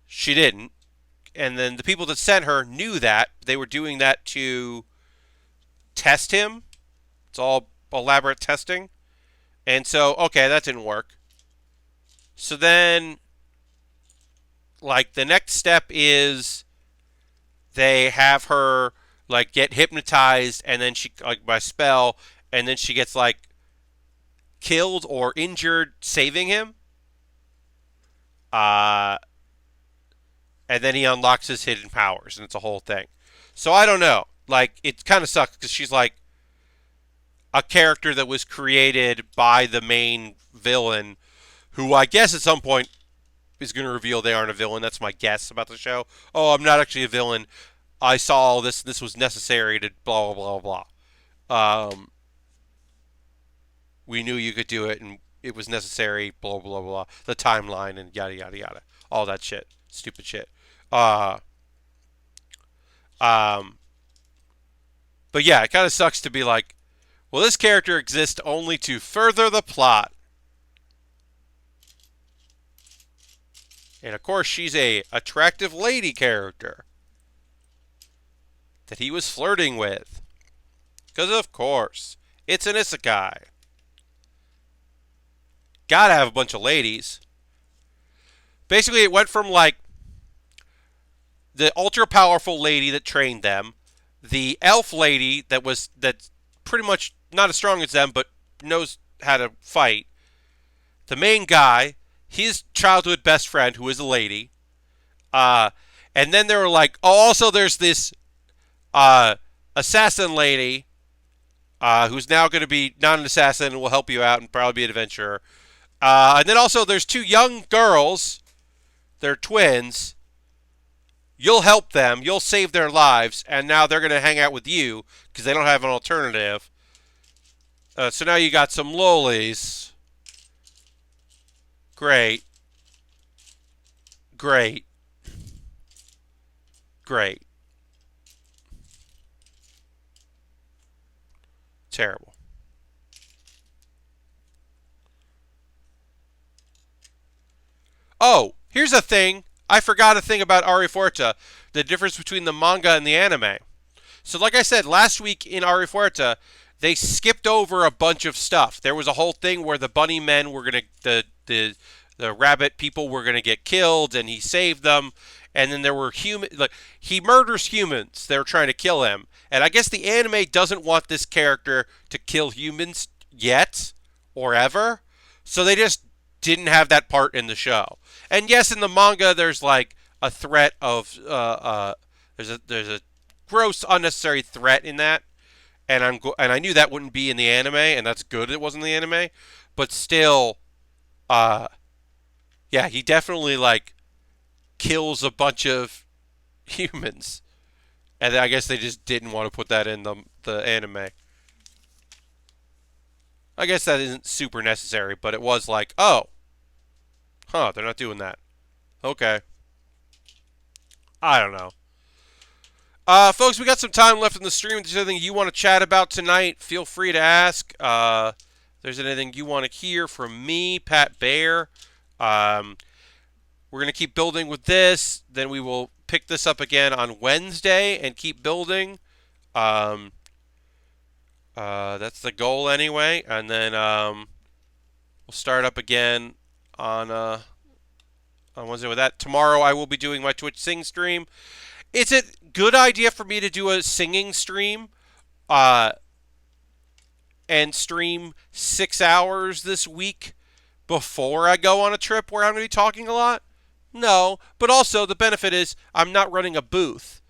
she didn't. And then the people that sent her knew that. They were doing that to test him. It's all elaborate testing. And so, okay, that didn't work. So then, like, the next step is they have her, like, get hypnotized, and then she, like, by spell, and then she gets, like, killed or injured saving him. And then he unlocks his hidden powers, and it's a whole thing. So I don't know. Like, it kind of sucks, because she's, like, a character that was created by the main villain, who I guess at some point is going to reveal they aren't a villain. That's my guess about the show. Oh, I'm not actually a villain. I saw all this. This was necessary to blah, blah, blah, blah. We knew you could do it, and it was necessary, blah, blah, blah. The timeline and yada, yada, yada. All that shit. Stupid shit. But yeah, it kind of sucks to be like, well, this character exists only to further the plot. And of course, she's a attractive lady character that he was flirting with. Because of course, it's an isekai. Gotta have a bunch of ladies. Basically, it went from like the ultra powerful lady that trained them, the elf lady that's pretty much not as strong as them but knows how to fight, the main guy, his childhood best friend who is a lady, and then they were like, oh, also there's this assassin lady who's now going to be not an assassin and will help you out and probably be an adventurer. And then also there's two young girls. They're twins. You'll help them. You'll save their lives. And now they're going to hang out with you because they don't have an alternative. So now you got some lolies. Great. Great. Great. Terrible. Oh, here's a thing. I forgot a thing about Ari Forta. The difference between the manga and the anime. So like I said, last week in Ari Forta, they skipped over a bunch of stuff. There was a whole thing where the bunny men were going to, the rabbit people were going to get killed, and he saved them. And then there were like he murders humans. They're trying to kill him. And I guess the anime doesn't want this character to kill humans yet or ever. So they just didn't have that part in the show. And yes, in the manga, there's like a threat of there's a gross unnecessary threat in that, and I knew that wouldn't be in the anime, and that's good it wasn't in the anime, but still, yeah, he definitely like kills a bunch of humans, and I guess they just didn't want to put that in the anime. I guess that isn't super necessary, but it was like, oh, huh, they're not doing that. Okay. I don't know. Folks, we got some time left in the stream. If there's anything you want to chat about tonight, feel free to ask. If there's anything you want to hear from me, Pat Baer, we're going to keep building with this. Then we will pick this up again on Wednesday and keep building. That's the goal anyway. And then we'll start up again on Wednesday with that. Tomorrow I will be doing my Twitch Sing stream. It's a good idea for me to do a singing stream. and stream 6 hours this week before I go on a trip where I'm going to be talking a lot? No, but also the benefit is I'm not running a booth,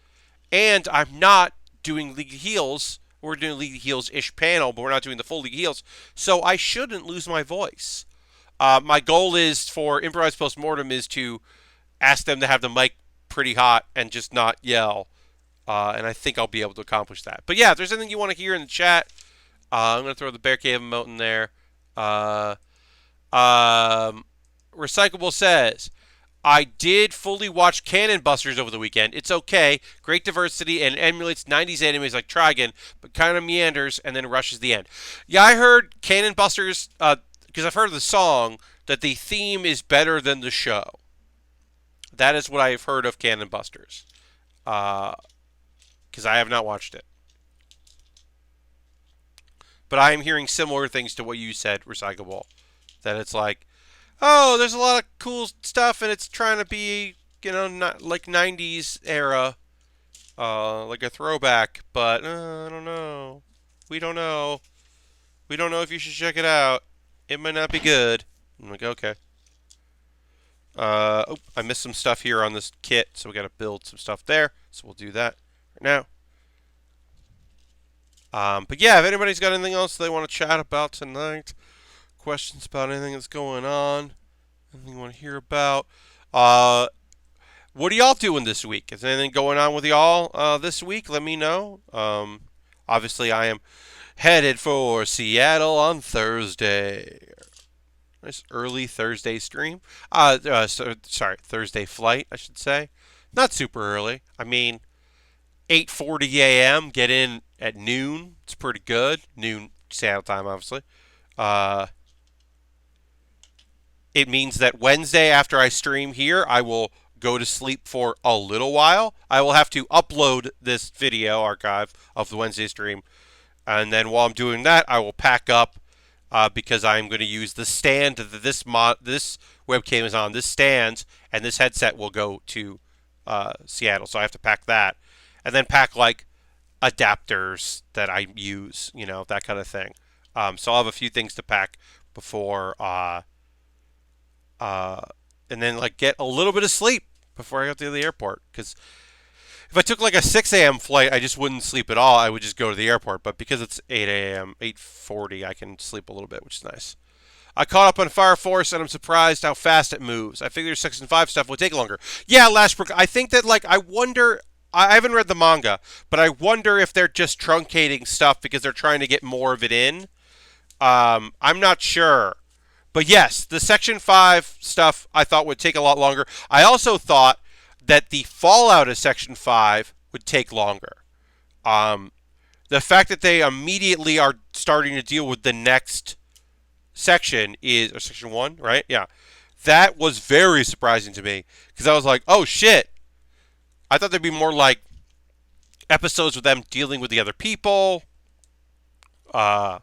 and I'm not doing League of Heels. We're doing League of Heels-ish panel, but we're not doing the full League of Heels, so I shouldn't lose my voice. My goal is for Improvised Postmortem is to ask them to have the mic pretty hot and just not yell, and I think I'll be able to accomplish that. But yeah, if there's anything you want to hear in the chat, I'm going to throw the Bear Cave emote in there. Recyclable says, I did fully watch Cannon Busters over the weekend. It's okay. Great diversity and emulates 90s animes like Trigun, but kind of meanders and then rushes the end. Yeah, I heard Cannon Busters, because I've heard the song, that the theme is better than the show. That is what I have heard of Cannon Busters. Because I have not watched it. But I am hearing similar things to what you said, Recyclable. That it's like, oh, there's a lot of cool stuff, and it's trying to be, not like 90s era, like a throwback, but I don't know. We don't know. We don't know if you should check it out. It might not be good. I'm like, okay. Oh, I missed some stuff here on this kit, so we got to build some stuff there. So we'll do that right now. But yeah, if anybody's got anything else they want to chat about tonight, questions about anything that's going on, anything you want to hear about, what are y'all doing this week? Is anything going on with y'all this week? Let me know. Obviously, I am headed for Seattle on Thursday. Nice early Thursday stream. Sorry, Thursday flight, I should say. Not super early. I mean, 8:40 a.m. Get in at noon. It's pretty good. Noon Seattle time, obviously. It means that Wednesday after I stream here, I will go to sleep for a little while. I will have to upload this video archive of the Wednesday stream. And then while I'm doing that, I will pack up because I'm going to use the stand that this webcam is on. This stand and this headset will go to Seattle. So I have to pack that. And then pack like adapters that I use, that kind of thing. So I'll have a few things to pack before, and then like get a little bit of sleep before I go to the airport. Because if I took like a 6 a.m. flight, I just wouldn't sleep at all. I would just go to the airport. But because it's 8 a.m., 8:40, I can sleep a little bit, which is nice. I caught up on Fire Force, and I'm surprised how fast it moves. I figured Section 5 stuff would take longer. Yeah, Lashbrook, I think that, I wonder... I haven't read the manga, but I wonder if they're just truncating stuff because they're trying to get more of it in. I'm not sure. But yes, the Section 5 stuff I thought would take a lot longer. I also thought that the fallout of Section 5 would take longer. The fact that they immediately are starting to deal with the next section or Section 1, right? Yeah. That was very surprising to me because I was like, oh shit. I thought there'd be more like episodes with them dealing with the other people. Like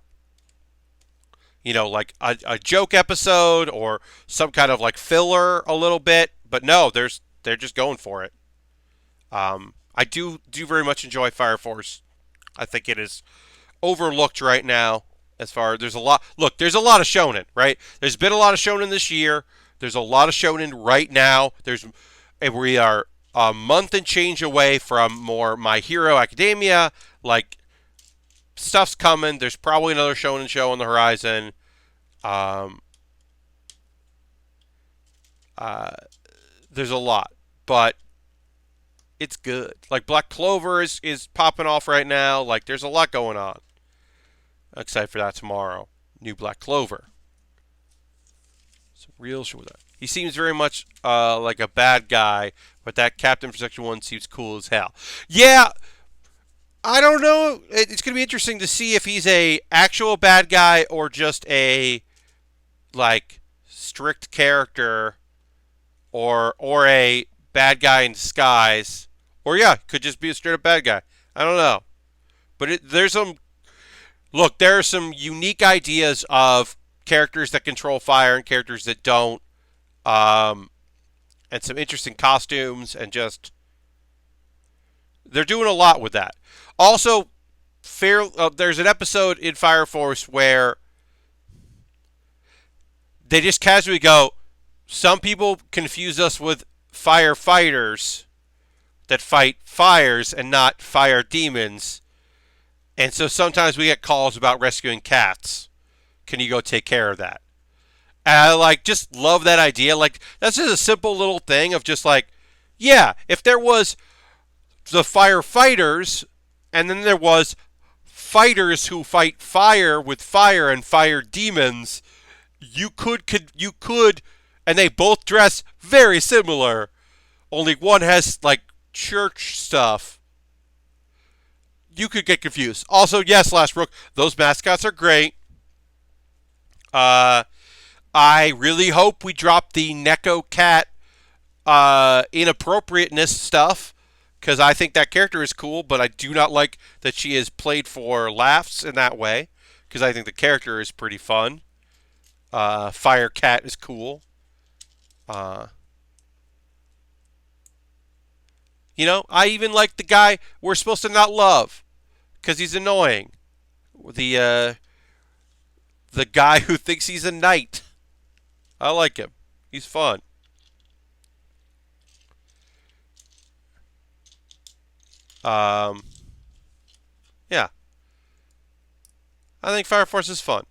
a joke episode or some kind of like filler a little bit. But no, they're just going for it. I do very much enjoy Fire Force. I think it is overlooked right now there's a lot of shonen, right? There's been a lot of shonen this year. There's a lot of shonen right now. We are a month and change away from more My Hero Academia. Like, stuff's coming. There's probably another shonen show on the horizon. There's a lot, but it's good. Like, Black Clover is popping off right now. Like, there's a lot going on. I'm excited for that tomorrow. New Black Clover. Some real shit with that. He seems very much like a bad guy, but that captain for Section 1 seems cool as hell. Yeah, I don't know. It's going to be interesting to see if he's a actual bad guy or just a, strict character or a bad guy in disguise. Or, yeah, could just be a straight-up bad guy. I don't know. But there are some unique ideas of characters that control fire and characters that don't. And some interesting costumes and just... They're doing a lot with that. Also, there's an episode in Fire Force where they just casually go, some people confuse us with firefighters that fight fires and not fire demons. And so sometimes we get calls about rescuing cats. Can you go take care of that? And I just love that idea. Like that's just a simple little thing of just like, yeah, if there was the firefighters and then there was fighters who fight fire with fire and fire demons, you could and they both dress very similar. Only one has like church stuff. You could get confused. Also, yes, Lashbrook, those mascots are great. Uh, I really hope we drop the Neko Cat inappropriateness stuff because I think that character is cool, but I do not like that she is played for laughs in that way because I think the character is pretty fun. Fire Cat is cool. Uh, I even like the guy we're supposed to not love because he's annoying. The uh, the guy who thinks he's a knight. I like him. He's fun. Um, yeah, I think Fire Force is fun.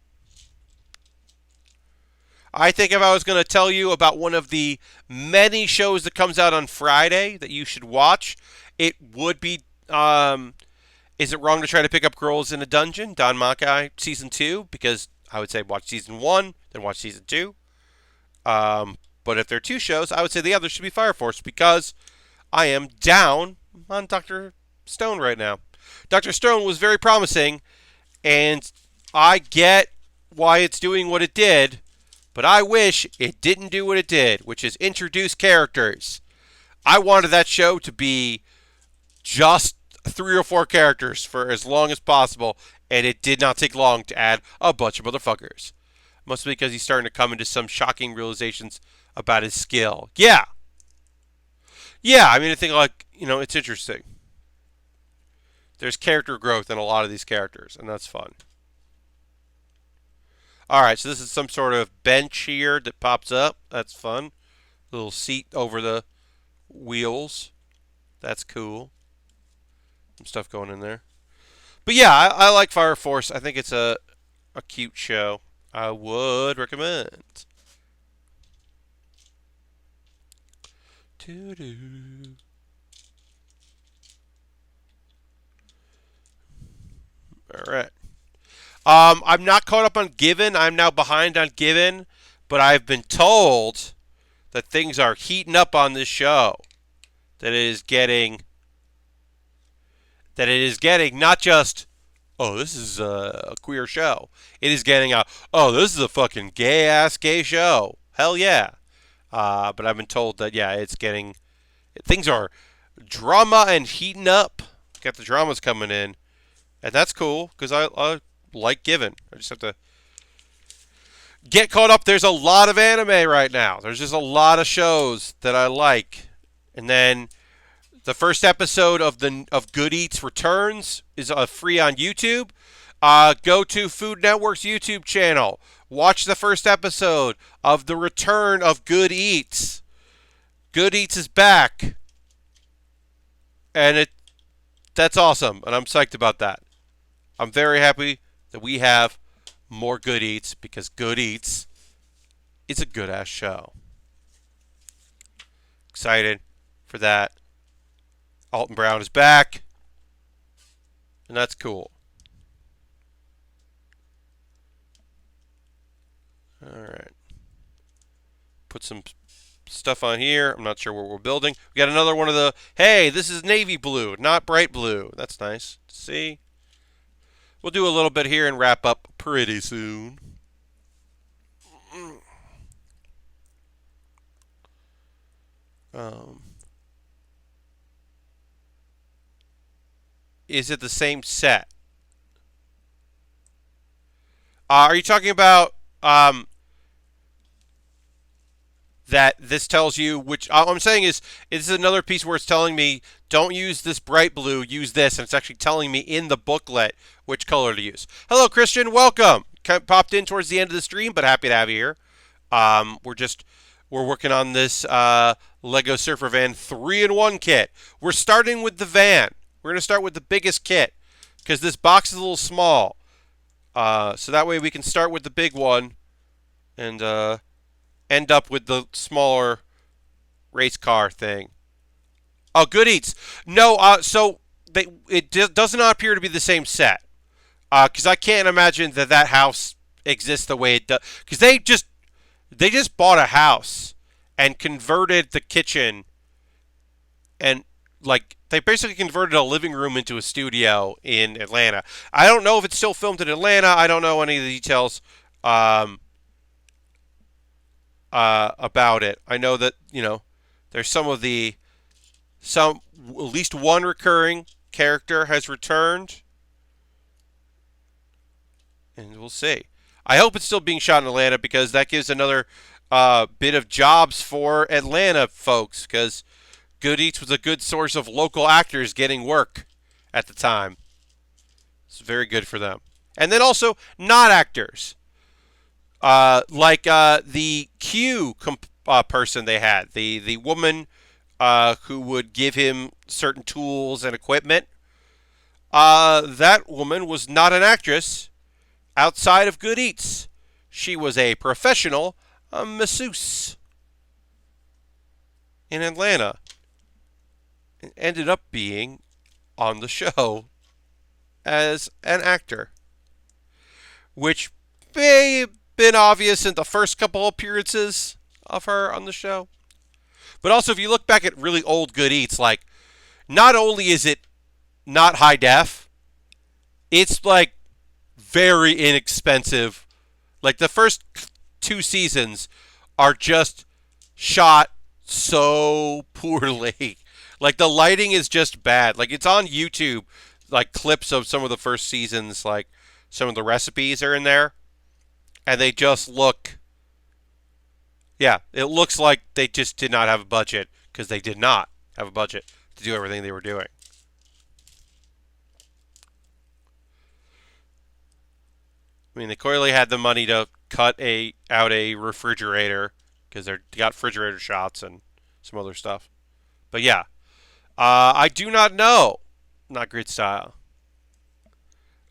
I think if I was going to tell you about one of the many shows that comes out on Friday that you should watch, it would be Is It Wrong to Try to Pick Up Girls in a Dungeon? Don Mackay Season 2, because I would say watch Season 1, then watch Season 2. But if there are two shows, I would say the other should be Fire Force, because I am down on Dr. Stone right now. Dr. Stone was very promising, and I get why it's doing what it did, but I wish it didn't do what it did, which is introduce characters. I wanted that show to be just 3 or 4 characters for as long as possible, and it did not take long to add a bunch of motherfuckers. Mostly because he's starting to come into some shocking realizations about his skill. Yeah. Yeah, I mean, I think, it's interesting. There's character growth in a lot of these characters, and that's fun. Alright, so this is some sort of bench here that pops up. That's fun. Little seat over the wheels. That's cool. Some stuff going in there. But yeah, I like Fire Force. I think it's a cute show. I would recommend. Doo-doo. All right. I'm not caught up on Given. I'm now behind on Given, but I've been told that things are heating up on this show. That it is getting not just, oh, this is a queer show. It is getting oh, this is a fucking gay ass gay show. Hell yeah. But I've been told that yeah, things are drama and heating up. Got the dramas coming in, and that's cool because I like Given. I just have to get caught up. There's a lot of anime right now. There's just a lot of shows that I like, and then the first episode of Good Eats returns is free on YouTube. Go to Food Network's YouTube channel. Watch the first episode of the return of Good Eats. Good Eats is back, and that's awesome, and I'm psyched about that. I'm very happy that we have more Good Eats because Good Eats is a good ass show. Excited for that. Alton Brown is back, and that's cool. All right. Put some stuff on here. I'm not sure what we're building. We got another one of the, hey, this is navy blue, not bright blue. That's nice to see. We'll do a little bit here and wrap up pretty soon. Is it the same set? Are you talking about that this tells you, which all I'm saying is this is another piece where it's telling me don't use this bright blue, use this, and it's actually telling me in the booklet which color to use. Hello, Christian, welcome. Popped in towards the end of the stream, but happy to have you here. We're working on this Lego Surfer Van 3-in-1 kit. We're starting with the van. We're going to start with the biggest kit because this box is a little small. So that way we can start with the big one and end up with the smaller race car thing. Oh, Good Eats. No, so it does not appear to be the same set. Because I can't imagine that house exists the way it does. Because they just bought a house and converted the kitchen, and like they basically converted a living room into a studio in Atlanta. I don't know if it's still filmed in Atlanta. I don't know any of the details about it. I know that there's at least one recurring character has returned, and we'll see. I hope it's still being shot in Atlanta because that gives another bit of jobs for Atlanta folks, because Good Eats was a good source of local actors getting work at the time. It's very good for them. And then also not actors. Like the person they had, the woman who would give him certain tools and equipment. That woman was not an actress outside of Good Eats. She was a professional masseuse in Atlanta and ended up being on the show as an actor, which may have been obvious in the first couple appearances of her on the show. But also, if you look back at really old Good Eats, like, not only is it not high def, it's like very inexpensive. Like, the first 2 seasons are just shot so poorly. Like, the lighting is just bad. Like, it's on YouTube, like, clips of some of the first seasons, like, some of the recipes are in there, and they just look, yeah, it looks like they just did not have a budget, because they did not have a budget to do everything they were doing. I mean, they clearly had the money to cut out a refrigerator, because they got refrigerator shots and some other stuff. But yeah, I do not know. Not Grid Style.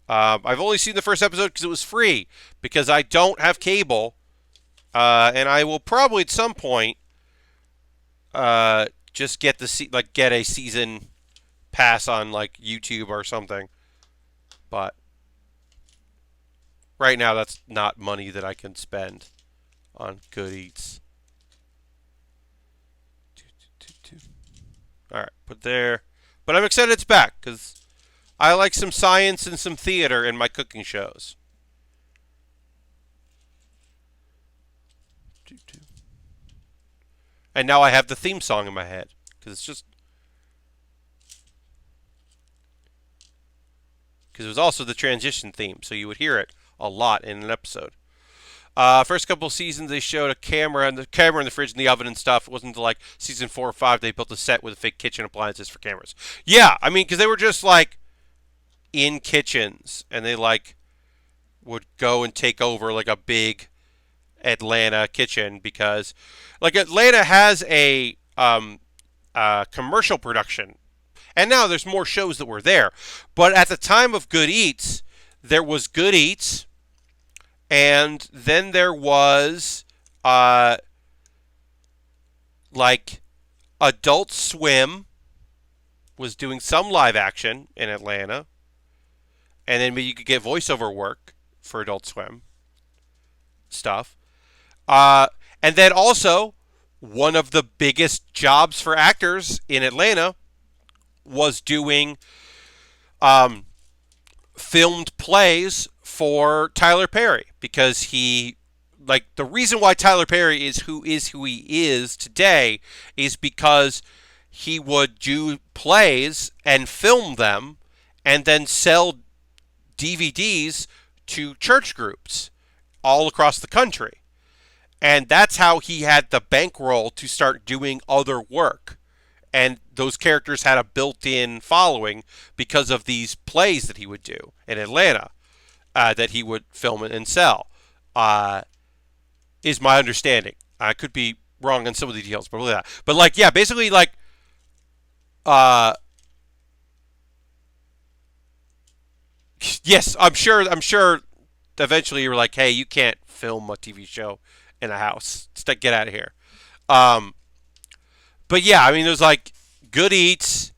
I've only seen the first episode because it was free, because I don't have cable, and I will probably at some point just get get a season pass on like YouTube or something. But right now, that's not money that I can spend on Good Eats. All right, put there. But I'm excited it's back because I like some science and some theater in my cooking shows. And now I have the theme song in my head because it's just because it was also the transition theme, so you would hear it a lot in an episode. First couple of seasons, they showed a camera in the fridge and the oven and stuff. It wasn't until like season 4 or 5 they built a set with fake kitchen appliances for cameras. Yeah, I mean, because they were just like in kitchens, and they like would go and take over like a big Atlanta kitchen, because like Atlanta has a commercial production, and now there's more shows that were there. But at the time of Good Eats, there was Good Eats. And then there was, like, Adult Swim was doing some live action in Atlanta. And then you could get voiceover work for Adult Swim stuff. And then also, one of the biggest jobs for actors in Atlanta was doing filmed plays for Tyler Perry, because he, like, the reason why Tyler Perry is who he is today is because he would do plays and film them and then sell DVDs to church groups all across the country. And that's how he had the bankroll to start doing other work. And those characters had a built-in following because of these plays that he would do in Atlanta, that he would film and sell. Uh, is my understanding. I could be wrong on some of the details, but like, yeah, basically, like, uh, yes, I'm sure. Eventually, you were like, hey, you can't film a TV show in a house. Get out of here. Um, but yeah, I mean, there's like Good Eats,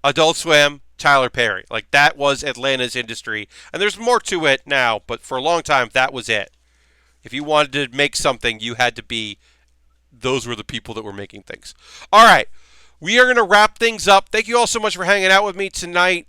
Adult Swim, Tyler Perry. Like, that was Atlanta's industry, and there's more to it now. But for a long time, that was it. If you wanted to make something, you had to be. Those were the people that were making things. All right, we are going to wrap things up. Thank you all so much for hanging out with me tonight.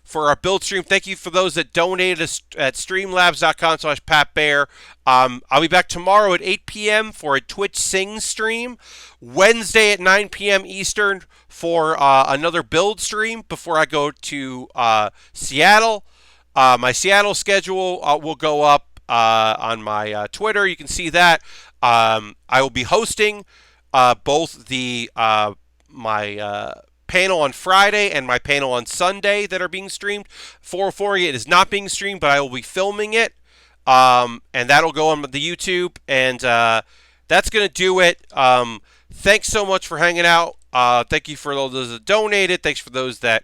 For our build stream. Thank you for those that donated at streamlabs.com/PatBaer. I'll be back tomorrow at 8 p.m. for a Twitch Sing stream. Wednesday at 9 p.m. Eastern for another build stream before I go to Seattle. My Seattle schedule will go up on my Twitter. You can see that. I will be hosting both the my panel on Friday and my panel on Sunday that are being streamed. 448 is not being streamed, but I will be filming it, and that'll go on the YouTube, and that's going to do it. Thanks so much for hanging out. Thank you for those that donated. Thanks for those that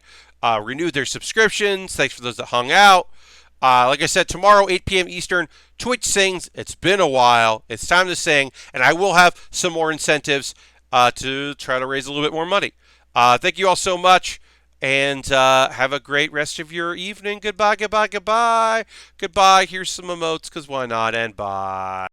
renewed their subscriptions. Thanks for those that hung out. Like I said, tomorrow, 8 p.m. Eastern, Twitch Sings. It's been a while. It's time to sing, and I will have some more incentives to try to raise a little bit more money. Thank you all so much, and have a great rest of your evening. Goodbye, goodbye, goodbye. Goodbye. Here's some emotes, because why not, and bye.